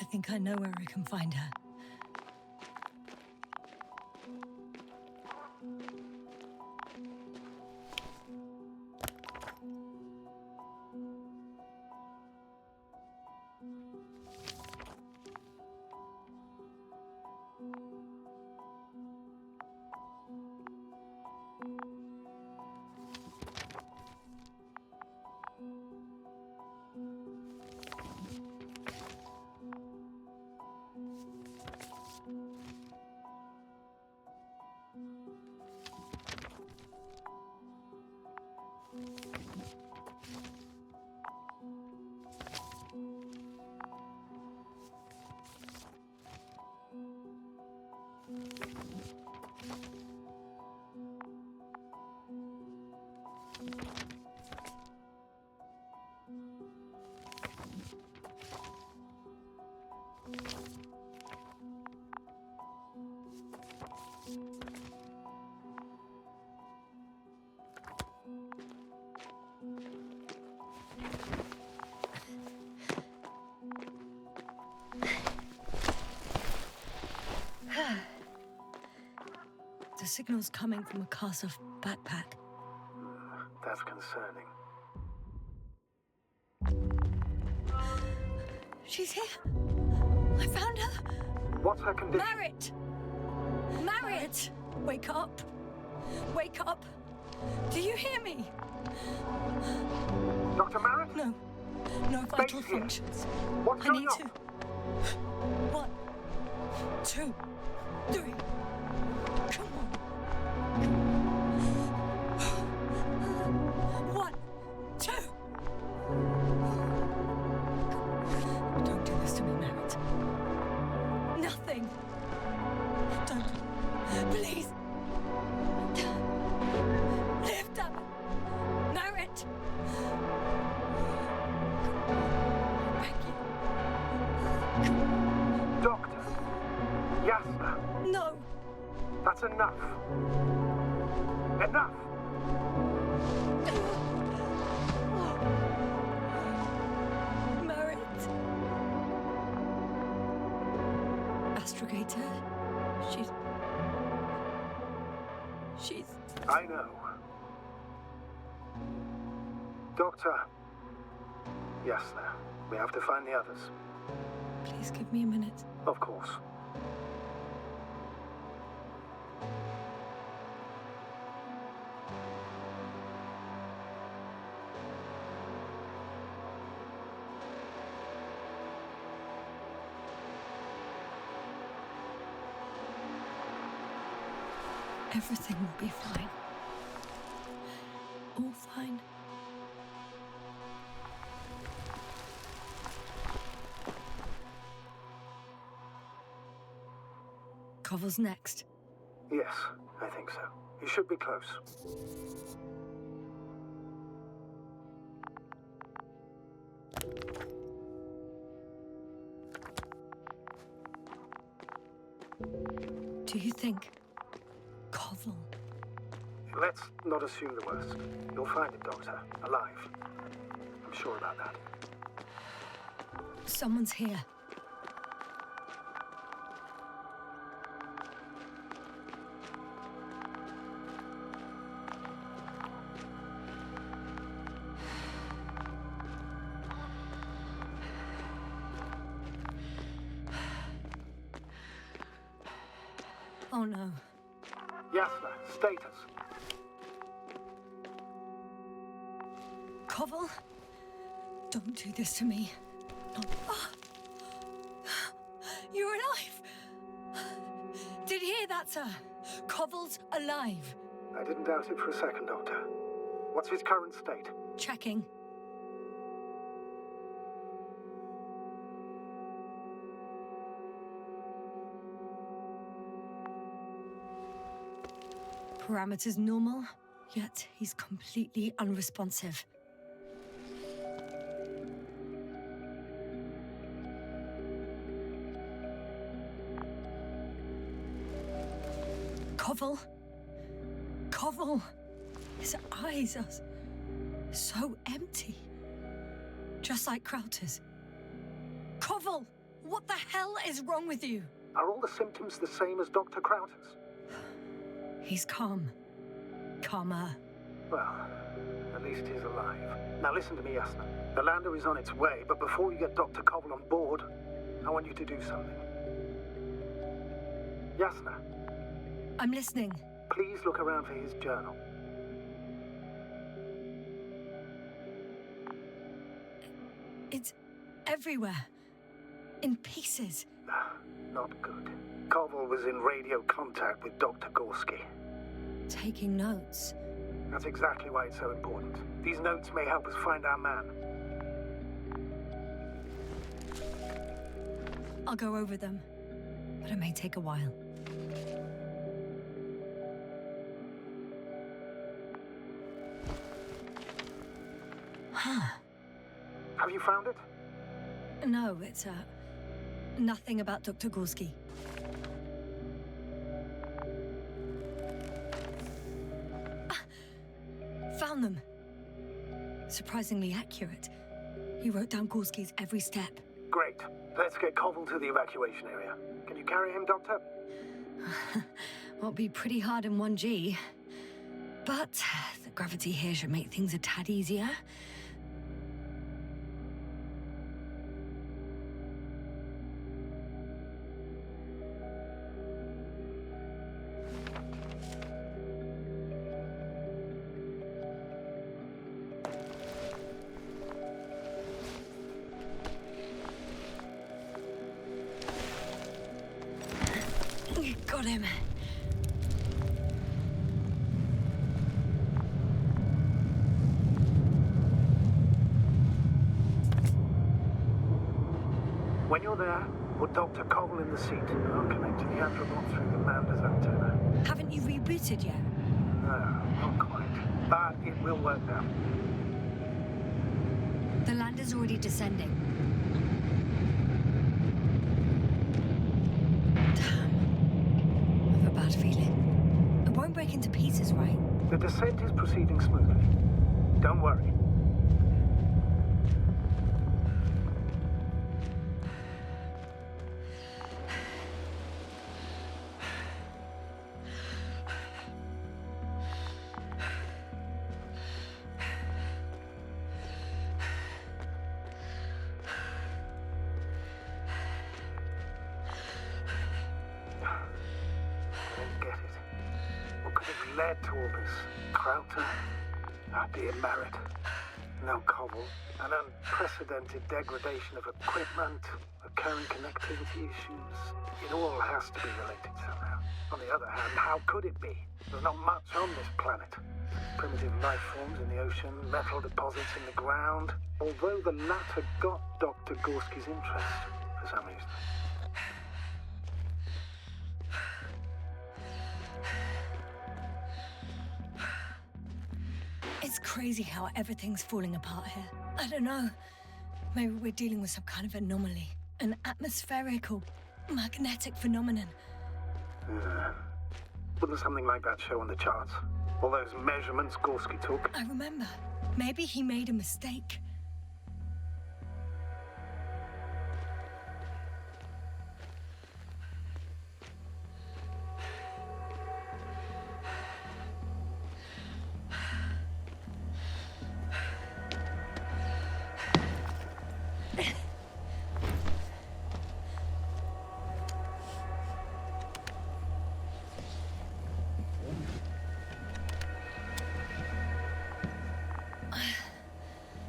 Speaker 1: I think I know where I can find her. The signal's coming from a cast-off backpack.
Speaker 2: That's concerning.
Speaker 1: She's here. I found her.
Speaker 2: What's her condition?
Speaker 1: Marriott! Marriott! Wake up. Wake up. Do you hear me?
Speaker 2: Dr. Marriott?
Speaker 1: No. No vital functions.
Speaker 2: What's
Speaker 1: I
Speaker 2: going
Speaker 1: need
Speaker 2: on?
Speaker 1: to. 1, 2, 3. Come on. 1, 2. Don't do this to me, Merritt. Nothing. Don't. Please. Lift up. Merritt. Beg you.
Speaker 2: Doctor. Yasna.
Speaker 1: No.
Speaker 2: That's enough. Enough!
Speaker 1: Merritt. Astrogator. She's...
Speaker 2: I know. Doctor. Yasna, we have to find the others.
Speaker 1: Please give me a minute.
Speaker 2: Of course.
Speaker 1: Everything will be fine. All fine. Koval's next.
Speaker 2: Yes, I think so. You should be close.
Speaker 1: Do you think Koval?
Speaker 2: Let's not assume the worst. You'll find him, Doctor. Alive. I'm sure about that.
Speaker 1: Someone's here. Oh no.
Speaker 2: Yasna, status.
Speaker 1: Koval? Don't do this to me. Not... Ah! You're alive! Did you hear that, sir? Koval's alive.
Speaker 2: I didn't doubt it for a second, Doctor. What's his current state?
Speaker 1: Checking. Parameters normal, yet he's completely unresponsive. Koval? Koval! His eyes are so empty. Just like Krauter's. Koval! What the hell is wrong with you?
Speaker 2: Are all the symptoms the same as Dr. Krauter's?
Speaker 1: He's calm. Calmer.
Speaker 2: Well, at least he's alive. Now listen to me, Yasna. The lander is on its way, but before you get Dr. Koval on board, I want you to do something. Yasna,
Speaker 1: I'm listening.
Speaker 2: please look around for his journal.
Speaker 1: It's everywhere. In pieces.
Speaker 2: Not good. Koval was in radio contact with Dr. Gorski.
Speaker 1: Taking notes.
Speaker 2: That's exactly why it's so important. These notes may help us find our man.
Speaker 1: I'll go over them, but it may take a while. Huh.
Speaker 2: Have you found it?
Speaker 1: No, it's, nothing about Dr. Gorski. Found them. Surprisingly accurate. He wrote down Gorski's every step.
Speaker 2: Great. Let's get Koval to the evacuation area. Can you carry him, Doctor?
Speaker 1: Won't be pretty hard in 1G. But the gravity here should make things a tad easier. Got him.
Speaker 2: When you're there, put Dr. Koval in the seat. I'll connect to the Androbot through the Lander's antenna.
Speaker 1: Haven't you rebooted yet?
Speaker 2: No, not quite. But it will work now.
Speaker 1: The Lander's already descending. Damn. I have a bad feeling. It won't break into pieces, right?
Speaker 2: The descent is proceeding smoothly. Don't worry. Led to all this. Krauter, dear Merritt, no Koval, an unprecedented degradation of equipment, recurring connectivity issues. It all has to be related somehow. On the other hand, how could it be? There's not much on this planet. Primitive life forms in the ocean, metal deposits in the ground. Although the latter got Dr. Gorski's interest for some reason.
Speaker 1: It's crazy how everything's falling apart here. I don't know. Maybe we're dealing with some kind of anomaly. An atmospheric or magnetic phenomenon.
Speaker 2: Wouldn't something like that show on the charts? All those measurements Gorski took?
Speaker 1: I remember. Maybe he made a mistake.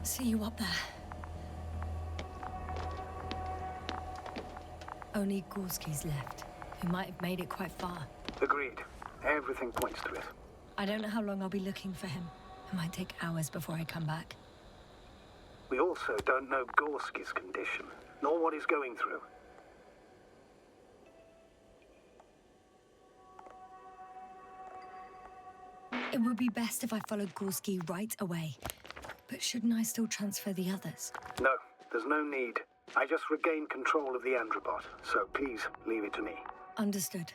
Speaker 1: See you up there. Only Gorski's left, who might have made it quite far.
Speaker 2: Agreed. Everything points to it.
Speaker 1: I don't know how long I'll be looking for him. It might take hours before I come back.
Speaker 2: We also don't know Gorski's condition, nor what he's going through.
Speaker 1: It would be best if I followed Gorski right away. But shouldn't I still transfer the others?
Speaker 2: No, there's no need. I just regained control of the Androbot, so please leave it to me.
Speaker 1: Understood.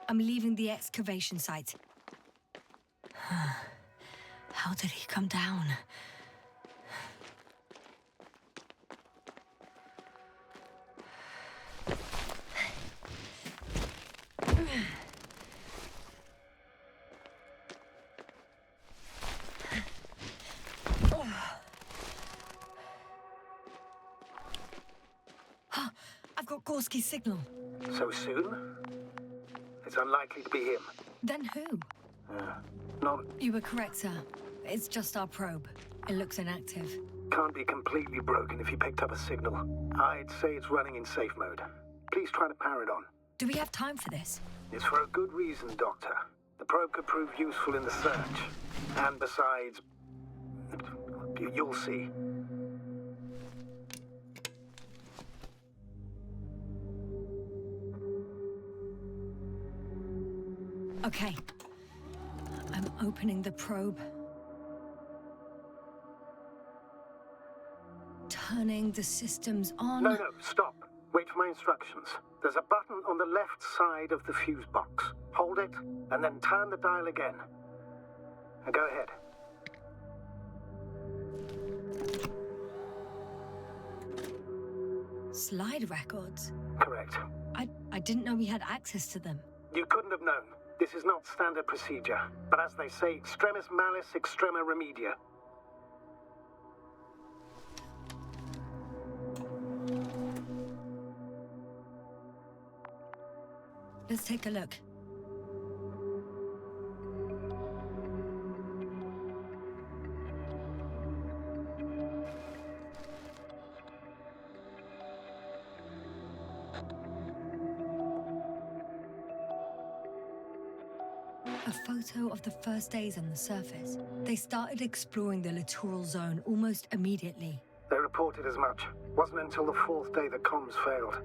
Speaker 1: I'm leaving the excavation site. How did he come down? I've got Gorski's signal.
Speaker 2: So soon? It's unlikely to be him.
Speaker 1: Then who?
Speaker 2: Not...
Speaker 1: You were correct, sir. It's just our probe. It looks inactive.
Speaker 10: Can't be completely broken if you picked up a signal. I'd say it's running in safe mode. Please try to power it on.
Speaker 1: Do we have time for this?
Speaker 10: It's for a good reason, Doctor. The probe could prove useful in the search. And besides... you'll see.
Speaker 1: Okay. I'm opening the probe. Turning the systems on.
Speaker 10: No, stop. Wait for my instructions. There's a button on the left side of the fuse box. Hold it, and then turn the dial again. Now go ahead.
Speaker 1: Slide records?
Speaker 10: Correct.
Speaker 1: I didn't know we had access to them.
Speaker 10: You couldn't have known. This is not standard procedure. But as they say, extremis malis, extrema remedia.
Speaker 1: Let's take a look. A photo of the first days on the surface. They started exploring the littoral zone almost immediately.
Speaker 10: They reported as much. Wasn't until the fourth day that comms failed.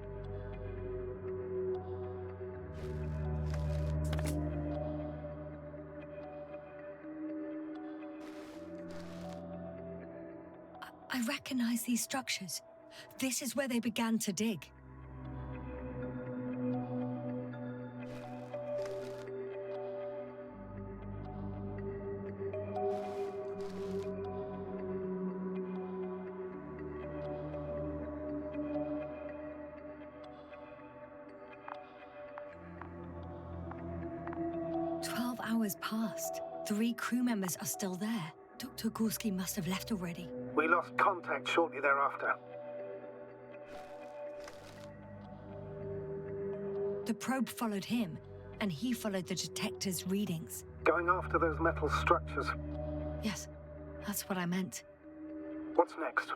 Speaker 1: I recognize these structures. This is where they began to dig. Hours passed. 3 crew members are still there. Dr. Gorski must have left already.
Speaker 10: We lost contact shortly thereafter.
Speaker 1: The probe followed him, and he followed the detector's readings.
Speaker 10: Going after those metal structures.
Speaker 1: Yes, that's what I meant.
Speaker 10: What's next?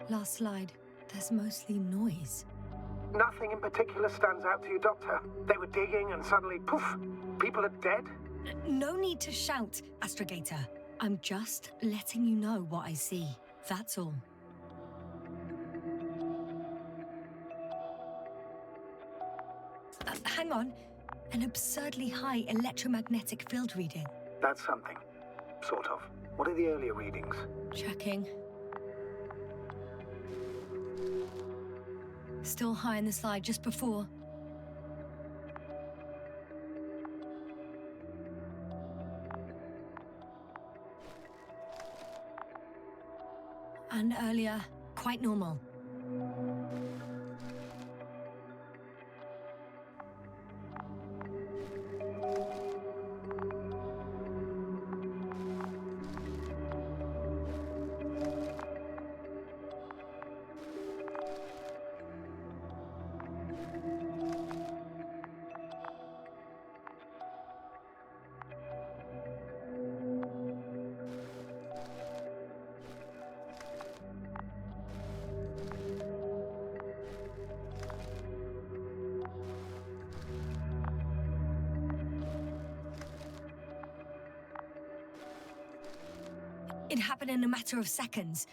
Speaker 1: Last slide. There's mostly noise.
Speaker 10: Nothing in particular stands out to you, Doctor? They were digging and suddenly, poof, people are dead?
Speaker 1: No need to shout, Astrogator. I'm just letting you know what I see. That's all. Hang on. An absurdly high electromagnetic field reading.
Speaker 10: That's something. Sort of. What are the earlier readings?
Speaker 1: Checking. Still high in the slide just before. And earlier, quite normal. It happened in a matter of seconds.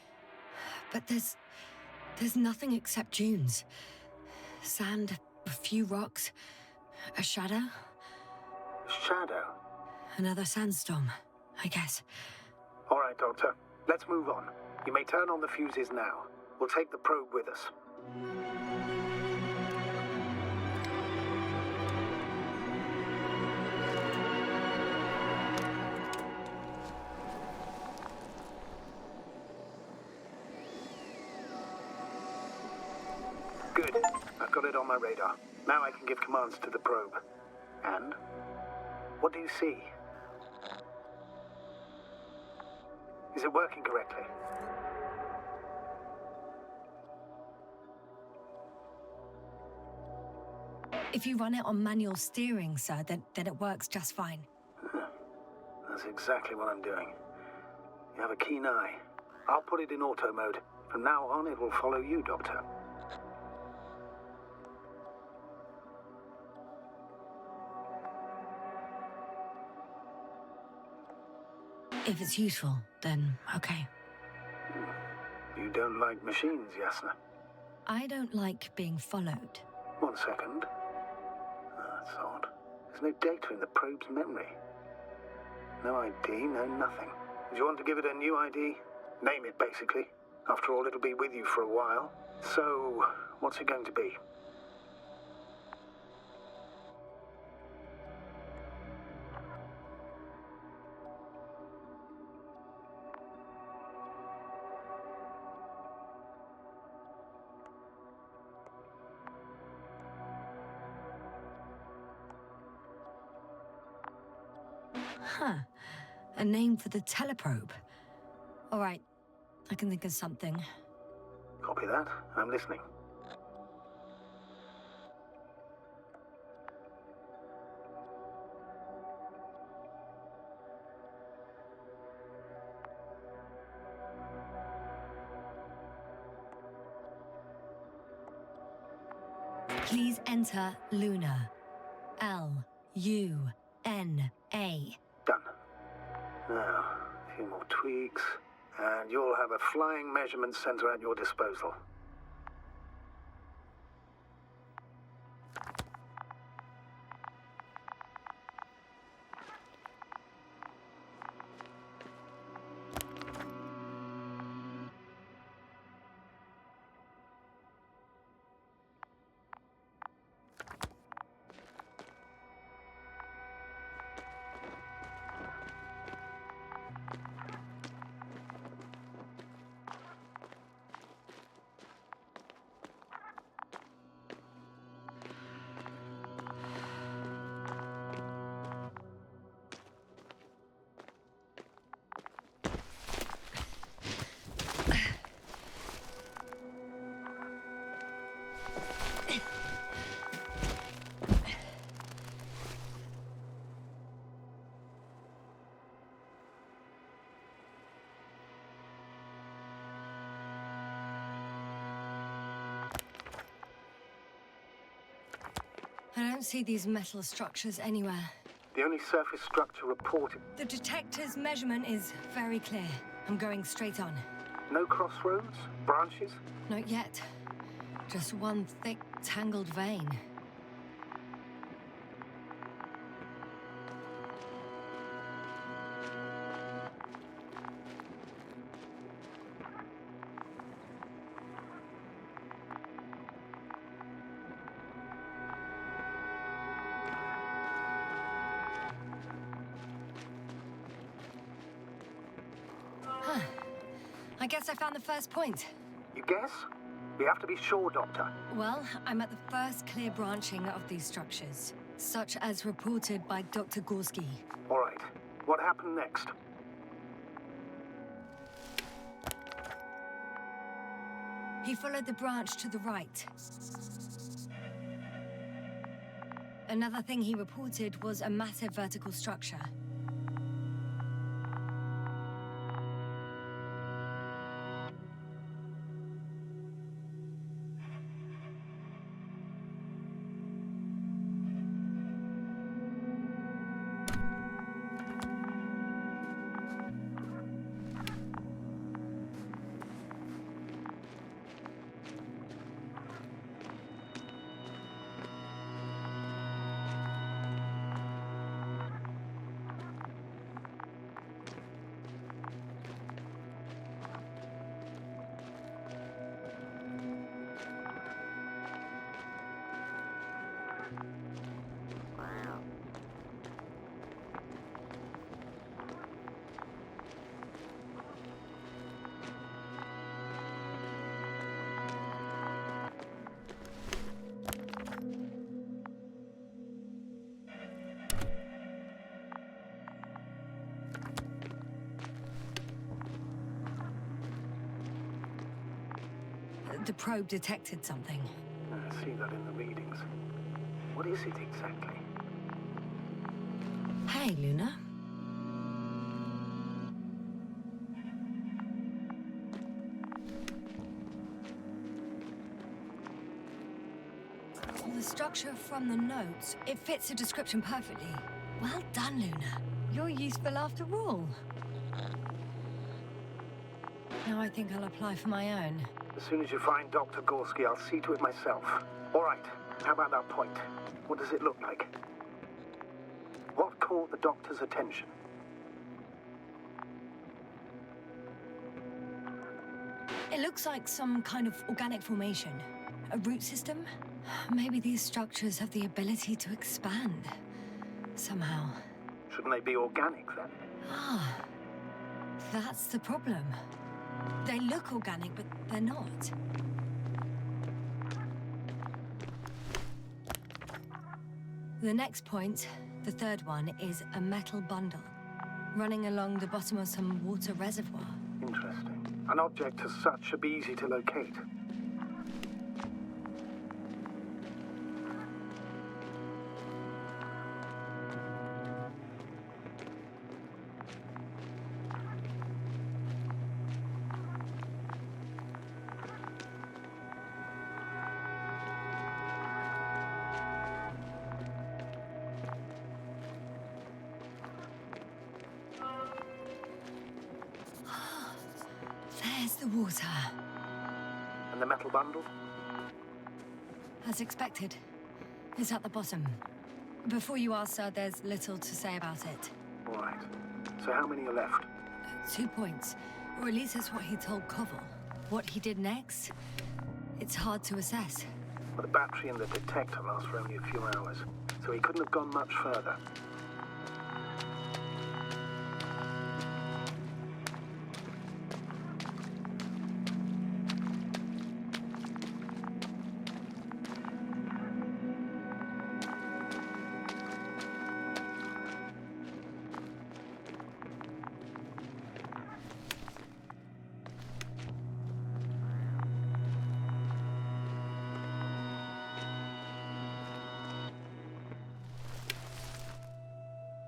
Speaker 1: But there's nothing except dunes. Sand, a few rocks, a shadow.
Speaker 10: Shadow?
Speaker 1: Another sandstorm, I guess.
Speaker 10: All right, Doctor. Let's move on. You may turn on the fuses now. We'll take the probe with us. Good. I've got it on my radar. Now I can give commands to the probe. And? What do you see? Is it working correctly?
Speaker 1: If you run it on manual steering, sir, then it works just fine.
Speaker 10: That's exactly what I'm doing. You have a keen eye. I'll put it in auto mode. From now on, it will follow you, Doctor.
Speaker 1: If it's useful, then okay.
Speaker 10: You don't like machines, Yasna?
Speaker 1: I don't like being followed.
Speaker 10: 1 second. That's odd. There's no data in the probe's memory. No ID, no nothing. Do you want to give it a new ID? Name it, basically. After all, it'll be with you for a while. So, what's it going to be?
Speaker 1: Huh. A name for the teleprobe. All right. I can think of something.
Speaker 10: Copy that. I'm listening.
Speaker 1: Please enter Luna. L-U-N-A.
Speaker 10: Done. Now, a few more tweaks, and you'll have a flying measurement center at your disposal.
Speaker 1: I don't see these metal structures anywhere.
Speaker 10: The only surface structure reported.
Speaker 1: The detector's measurement is very clear. I'm going straight on.
Speaker 10: No crossroads? Branches?
Speaker 1: Not yet. Just one thick, tangled vein. Huh. I guess I found the first point.
Speaker 10: You guess? We have to be sure, Doctor.
Speaker 1: Well, I'm at the first clear branching of these structures, such as reported by Dr. Gorski.
Speaker 10: All right. What happened next?
Speaker 1: He followed the branch to the right. Another thing he reported was a massive vertical structure. The probe detected something.
Speaker 10: I see that in the readings. What is it exactly?
Speaker 1: Hey, Luna. The structure from the notes, it fits the description perfectly. Well done, Luna. You're useful after all. Now I think I'll apply for my own.
Speaker 10: As soon as you find Dr. Gorski, I'll see to it myself. All right, how about that point? What does it look like? What caught the doctor's attention?
Speaker 1: It looks like some kind of organic formation. A root system? Maybe these structures have the ability to expand. Somehow.
Speaker 10: Shouldn't they be organic, then?
Speaker 1: Ah, that's the problem. They look organic, but they're not. The next point, the third one, is a metal bundle, running along the bottom of some water reservoir.
Speaker 10: Interesting. An object as such should be easy to locate.
Speaker 1: There's the water.
Speaker 10: And the metal bundle?
Speaker 1: As expected. It's at the bottom. Before you ask, sir, there's little to say about it.
Speaker 10: All right. So how many are left?
Speaker 1: 2 points. Or at least that's what he told Koval. What he did next, it's hard to assess.
Speaker 10: Well, the battery and the detector last for only a few hours, so he couldn't have gone much further.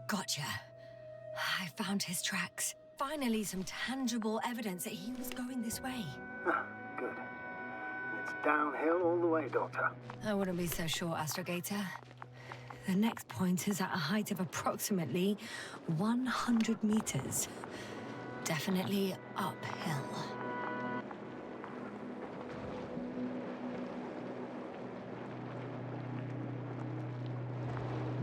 Speaker 1: Gotcha. I found his tracks. Finally, some tangible evidence that he was going this way.
Speaker 10: Good. And it's downhill all the way, Doctor.
Speaker 1: I wouldn't be so sure, Astrogator. The next point is at a height of approximately 100 meters. Definitely uphill.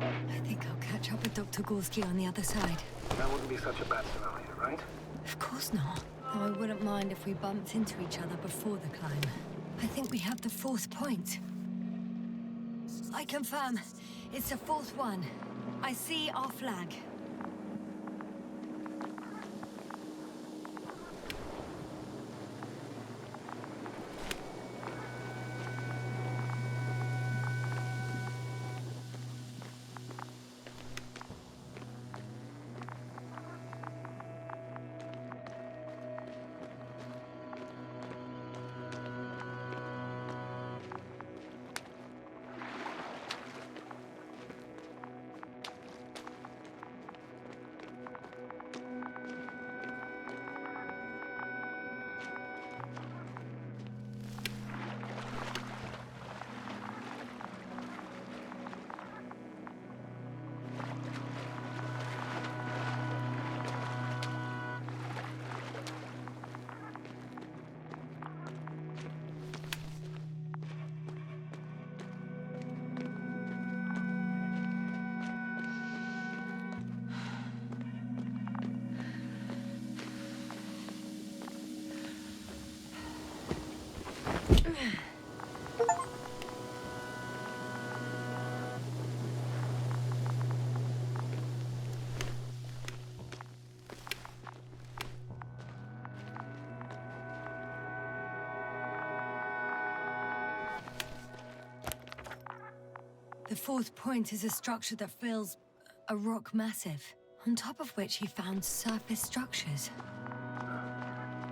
Speaker 1: I think I'll catch up with Dr. Gorski on the other side.
Speaker 10: That wouldn't be such a bad scenario, right?
Speaker 1: Of course not. Though I wouldn't mind if we bumped into each other before the climb. I think we have the fourth point. I confirm. It's the fourth one. I see our flag. The fourth point is a structure that fills a rock massive, on top of which he found surface structures.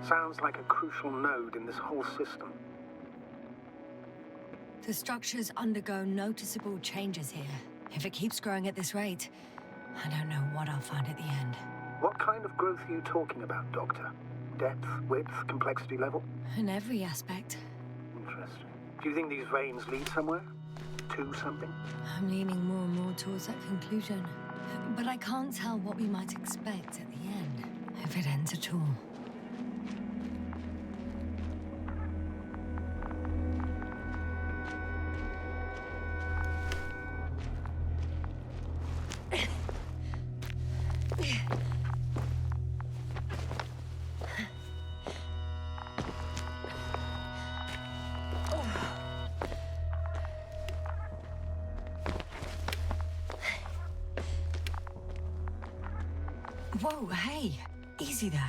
Speaker 10: Sounds like a crucial node in this whole system.
Speaker 1: The structures undergo noticeable changes here. If it keeps growing at this rate, I don't know what I'll find at the end.
Speaker 10: What kind of growth are you talking about, Doctor? Depth, width, complexity level?
Speaker 1: In every aspect.
Speaker 10: Interesting. Do you think these veins lead somewhere? To something?
Speaker 1: I'm leaning more and more towards that conclusion. But I can't tell what we might expect at the end, if it ends at all. Whoa, hey! Easy there.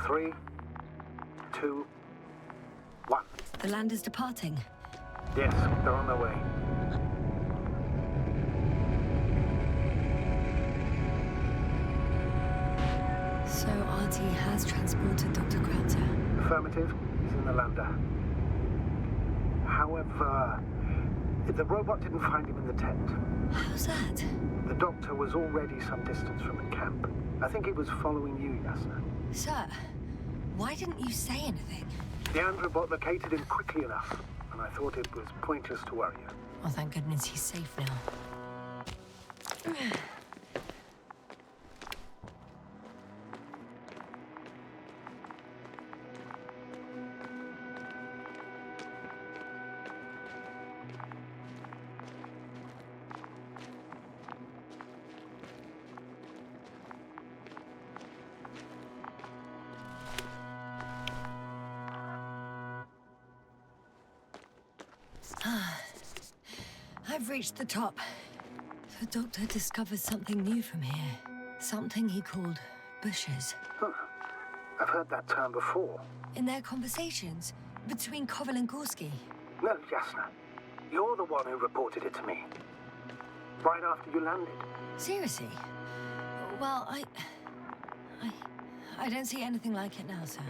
Speaker 10: Three, two, one.
Speaker 1: The land is departing.
Speaker 10: Yes, they're on their way.
Speaker 1: So RT has transported Dr. Krauter.
Speaker 10: Affirmative. He's in the lander. However, the robot didn't find him in the tent.
Speaker 1: How's that?
Speaker 10: The doctor was already some distance from the camp. I think he was following you, Yasna.
Speaker 1: Sir, why didn't you say anything?
Speaker 10: The androbot located him quickly enough, and I thought it was pointless to worry you.
Speaker 1: Oh, thank goodness he's safe now. I've reached the top. The doctor discovered something new from here. Something he called bushes.
Speaker 10: Huh. I've heard that term before.
Speaker 1: In their conversations between Koval and Gorski.
Speaker 10: No, Yasna. You're the one who reported it to me. Right after you landed.
Speaker 1: Seriously? Well, I don't see anything like it now, sir.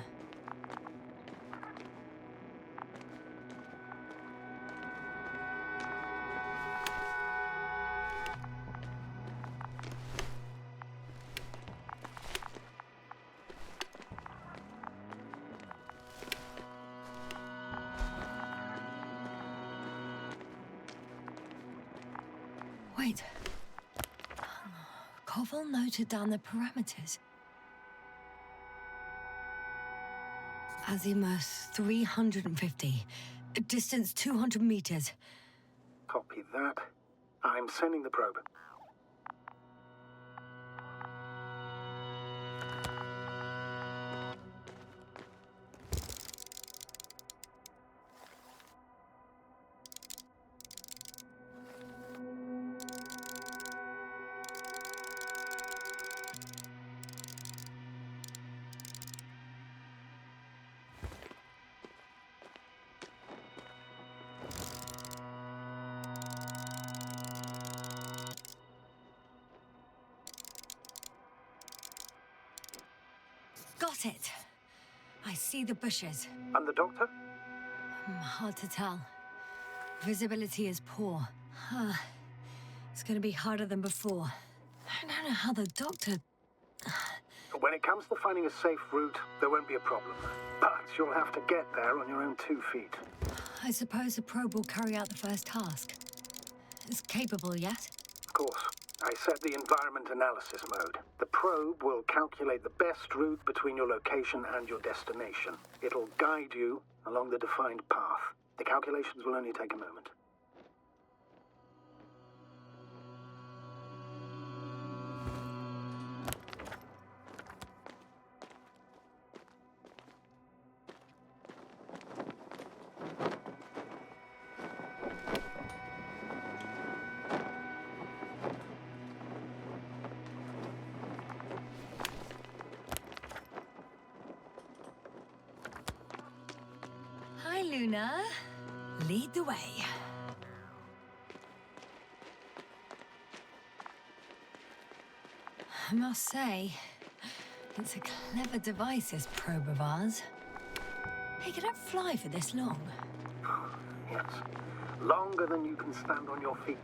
Speaker 1: Wait. Koval noted down the parameters. Azimuth 350. Distance 200 meters.
Speaker 10: Copy that. I'm sending the probe.
Speaker 1: Got it. I see the bushes.
Speaker 10: And the doctor?
Speaker 1: Hard to tell. Visibility is poor. It's gonna be harder than before. I don't know how the doctor...
Speaker 10: When it comes to finding a safe route, there won't be a problem. But you'll have to get there on your own 2 feet.
Speaker 1: I suppose the probe will carry out the first task. It's capable yet?
Speaker 10: Of course. I set the environment analysis mode. The probe will calculate the best route between your location and your destination. It'll guide you along the defined path. The calculations will only take a moment.
Speaker 1: Luna. Lead the way. I must say, it's a clever device, this probe of ours. Hey, can it fly for this long?
Speaker 10: Yes. Longer than you can stand on your feet.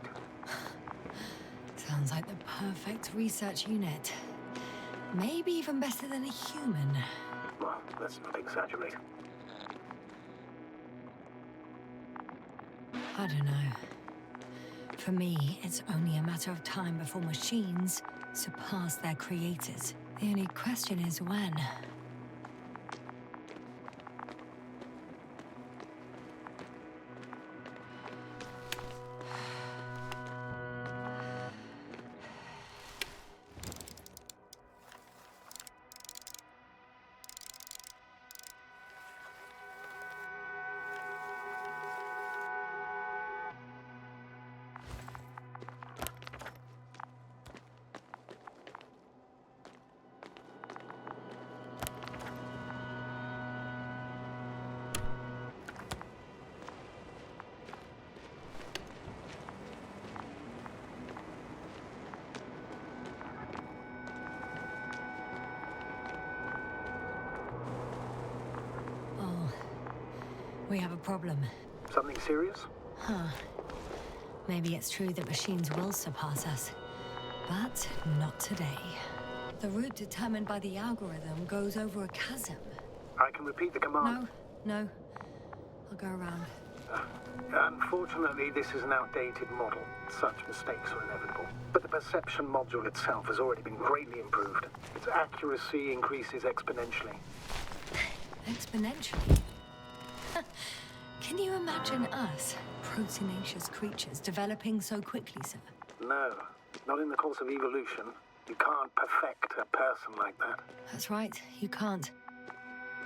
Speaker 1: Sounds like the perfect research unit. Maybe even better than a human.
Speaker 10: Well, let's not exaggerate.
Speaker 1: I don't know. For me, it's only a matter of time before machines surpass their creators. The only question is when. We have a problem.
Speaker 10: Something serious?
Speaker 1: Huh. Maybe it's true that machines will surpass us. But not today. The route determined by the algorithm goes over a chasm.
Speaker 10: I can repeat the command.
Speaker 1: No. I'll go around.
Speaker 10: Unfortunately, this is an outdated model. Such mistakes are inevitable. But the perception module itself has already been greatly improved. Its accuracy increases exponentially.
Speaker 1: Exponentially? Can you imagine us, proteinaceous creatures, developing so quickly, sir?
Speaker 10: No, not in the course of evolution. You can't perfect a person like that.
Speaker 1: That's right, you can't.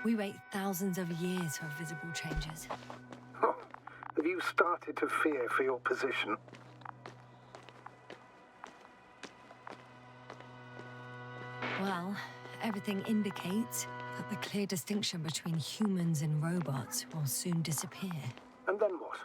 Speaker 1: We wait thousands of years for visible changes.
Speaker 10: Have you started to fear for your position?
Speaker 1: Well, everything indicates that the clear distinction between humans and robots will soon disappear.
Speaker 10: And then what?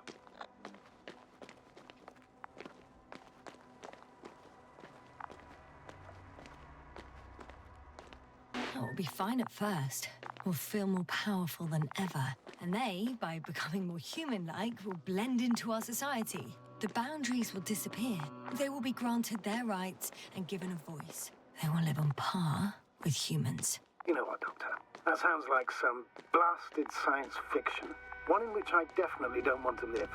Speaker 1: It will be fine at first. We'll feel more powerful than ever. And they, by becoming more human-like, will blend into our society. The boundaries will disappear. They will be granted their rights and given a voice. They will live on par with humans.
Speaker 10: You know what, Doctor? That sounds like some blasted science fiction. One in which I definitely don't want to live.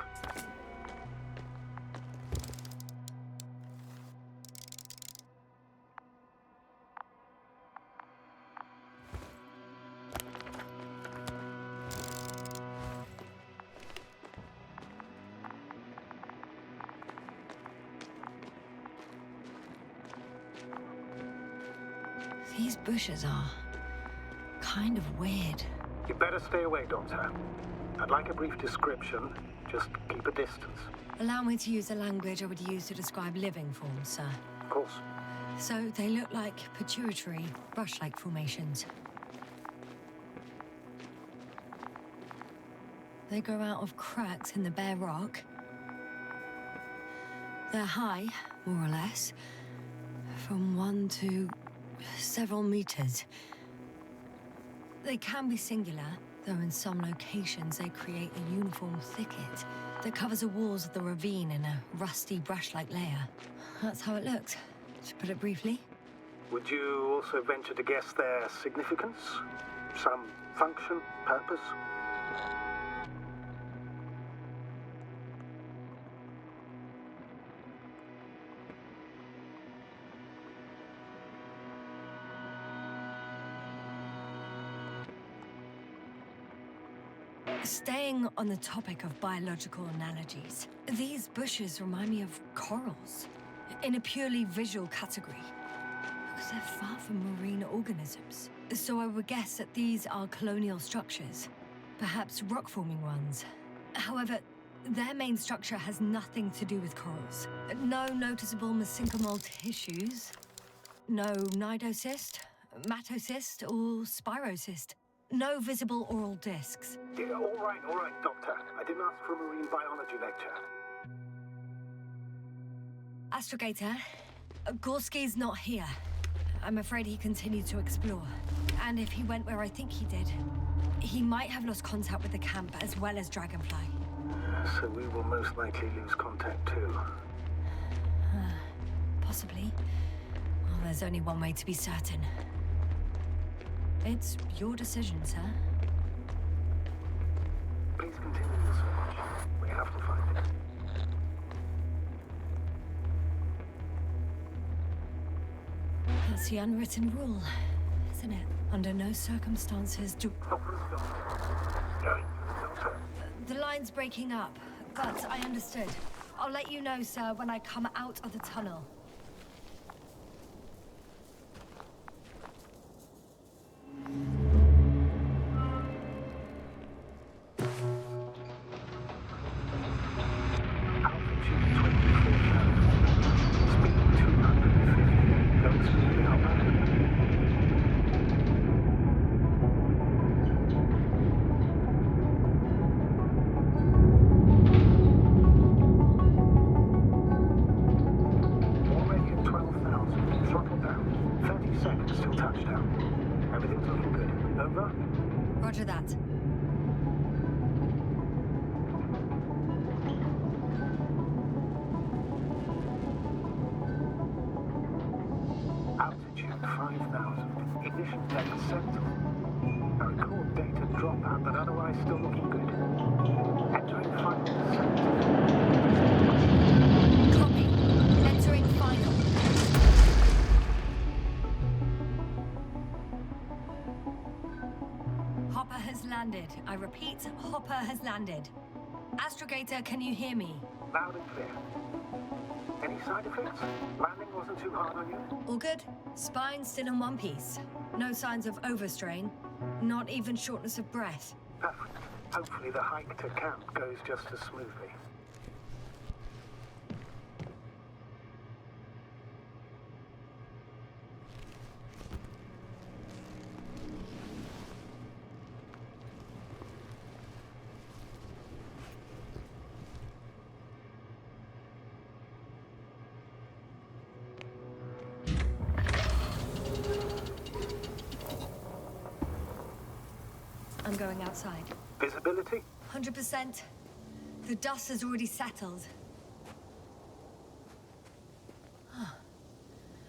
Speaker 1: These bushes are kind of weird.
Speaker 10: You better stay away, Doctor. I'd like a brief description. Just keep a distance.
Speaker 1: Allow me to use the language I would use to describe living forms, sir.
Speaker 10: Of course.
Speaker 1: So they look like pituitary, brush-like formations. They grow out of cracks in the bare rock. They're high, more or less, from 1 to several meters. They can be singular, though in some locations they create a uniform thicket that covers the walls of the ravine in a rusty brush-like layer. That's how it looks, to put it briefly.
Speaker 10: Would you also venture to guess their significance? Some function, purpose?
Speaker 1: Staying on the topic of biological analogies, these bushes remind me of corals, in a purely visual category, because they're far from marine organisms. So I would guess that these are colonial structures, perhaps rock-forming ones. However, their main structure has nothing to do with corals. No noticeable mesenchymal tissues, no nidocyst, matocyst, or spirocyst. No visible oral discs.
Speaker 10: Yeah, all right, Doctor. I didn't ask for a marine biology lecture.
Speaker 1: Astrogator, Gorski's not here. I'm afraid he continued to explore. And if he went where I think he did, he might have lost contact with the camp as well as Dragonfly.
Speaker 10: So we will most likely lose contact too.
Speaker 1: Possibly. Well, there's only one way to be certain. It's your decision, sir.
Speaker 10: Please continue your search. We have to find it.
Speaker 1: That's the unwritten rule, isn't it? Under no circumstances do... The line's breaking up, but I understood. I'll let you know, sir, when I come out of the tunnel. Roger that.
Speaker 10: Altitude 5,000. Ignition data set. I record data dropout, but otherwise still looking good. Entering final descent.
Speaker 1: Copy. Entering final. Hopper has landed. I repeat, Hopper has landed. Astrogator, can you hear me?
Speaker 10: Loud and clear. Any side effects? Landing wasn't too hard on you?
Speaker 1: All good. Spine still in one piece. No signs of overstrain. Not even shortness of breath.
Speaker 10: Perfect. Hopefully the hike to camp goes just as smoothly.
Speaker 1: I'm going outside.
Speaker 10: Visibility?
Speaker 1: 100%. The dust has already settled.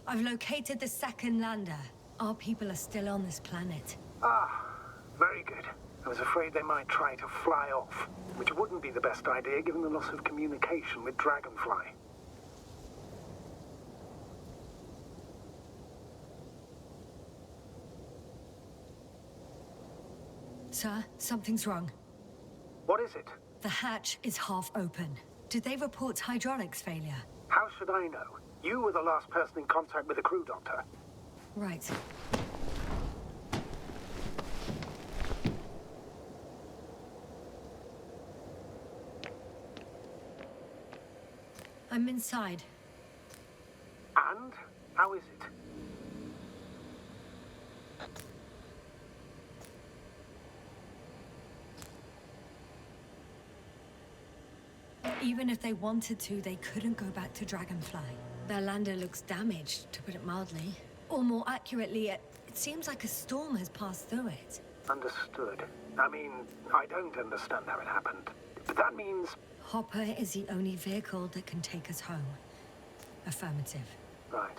Speaker 1: I've located the second lander. Our people are still on this planet.
Speaker 10: Ah, very good. I was afraid they might try to fly off, which wouldn't be the best idea given the loss of communication with Dragonfly.
Speaker 1: Sir, something's wrong.
Speaker 10: What is it?
Speaker 1: The hatch is half open. Did they report hydraulics failure?
Speaker 10: How should I know? You were the last person in contact with the crew, Doctor.
Speaker 1: Right. I'm inside.
Speaker 10: And? How is it?
Speaker 1: Even if they wanted to, they couldn't go back to Dragonfly. Their lander looks damaged, to put it mildly. Or more accurately, it seems like a storm has passed through it.
Speaker 10: Understood. I mean, I don't understand how it happened. But that means...
Speaker 1: Hopper is the only vehicle that can take us home. Affirmative.
Speaker 10: Right.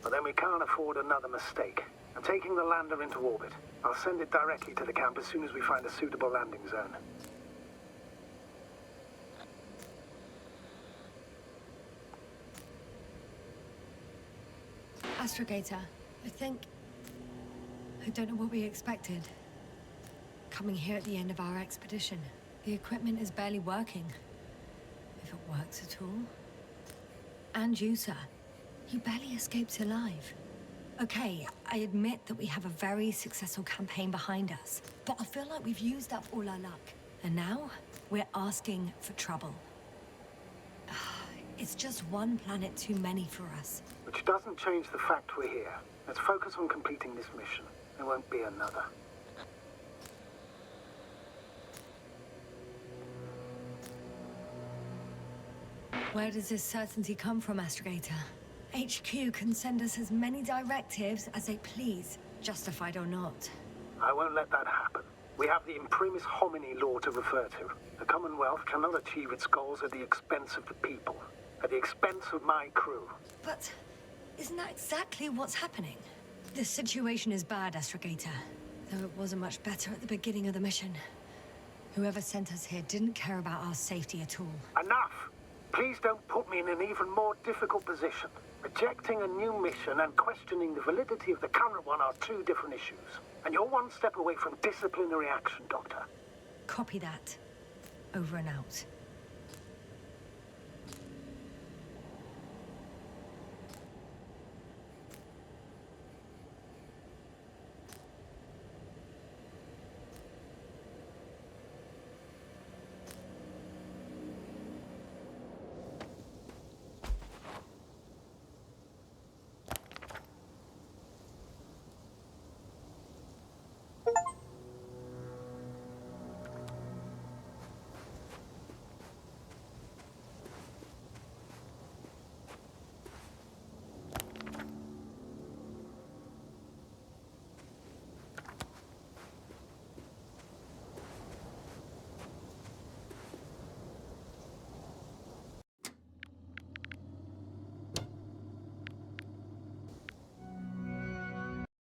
Speaker 10: Well, then we can't afford another mistake. I'm taking the lander into orbit. I'll send it directly to the camp as soon as we find a suitable landing zone.
Speaker 1: Astrogator, I don't know what we expected. Coming here at the end of our expedition. The equipment is barely working. If it works at all. And you, sir. You barely escaped alive. Okay, I admit that we have a very successful campaign behind us. But I feel like we've used up all our luck. And now, we're asking for trouble. It's just one planet too many for us.
Speaker 10: Which doesn't change the fact we're here. Let's focus on completing this mission. There won't be another.
Speaker 1: Where does this certainty come from, Astrogator? HQ can send us as many directives as they please, justified or not.
Speaker 10: I won't let that happen. We have the imprimis homini law to refer to. The Commonwealth cannot achieve its goals at the expense of the people, at the expense of my crew.
Speaker 1: But isn't that exactly what's happening? The situation is bad, Astrogator, though it wasn't much better at the beginning of the mission. Whoever sent us here didn't care about our safety at all.
Speaker 10: Enough! Please don't put me in an even more difficult position. Rejecting a new mission and questioning the validity of the current one are two different issues. And you're one step away from disciplinary action, Doctor.
Speaker 1: Copy that. Over and out.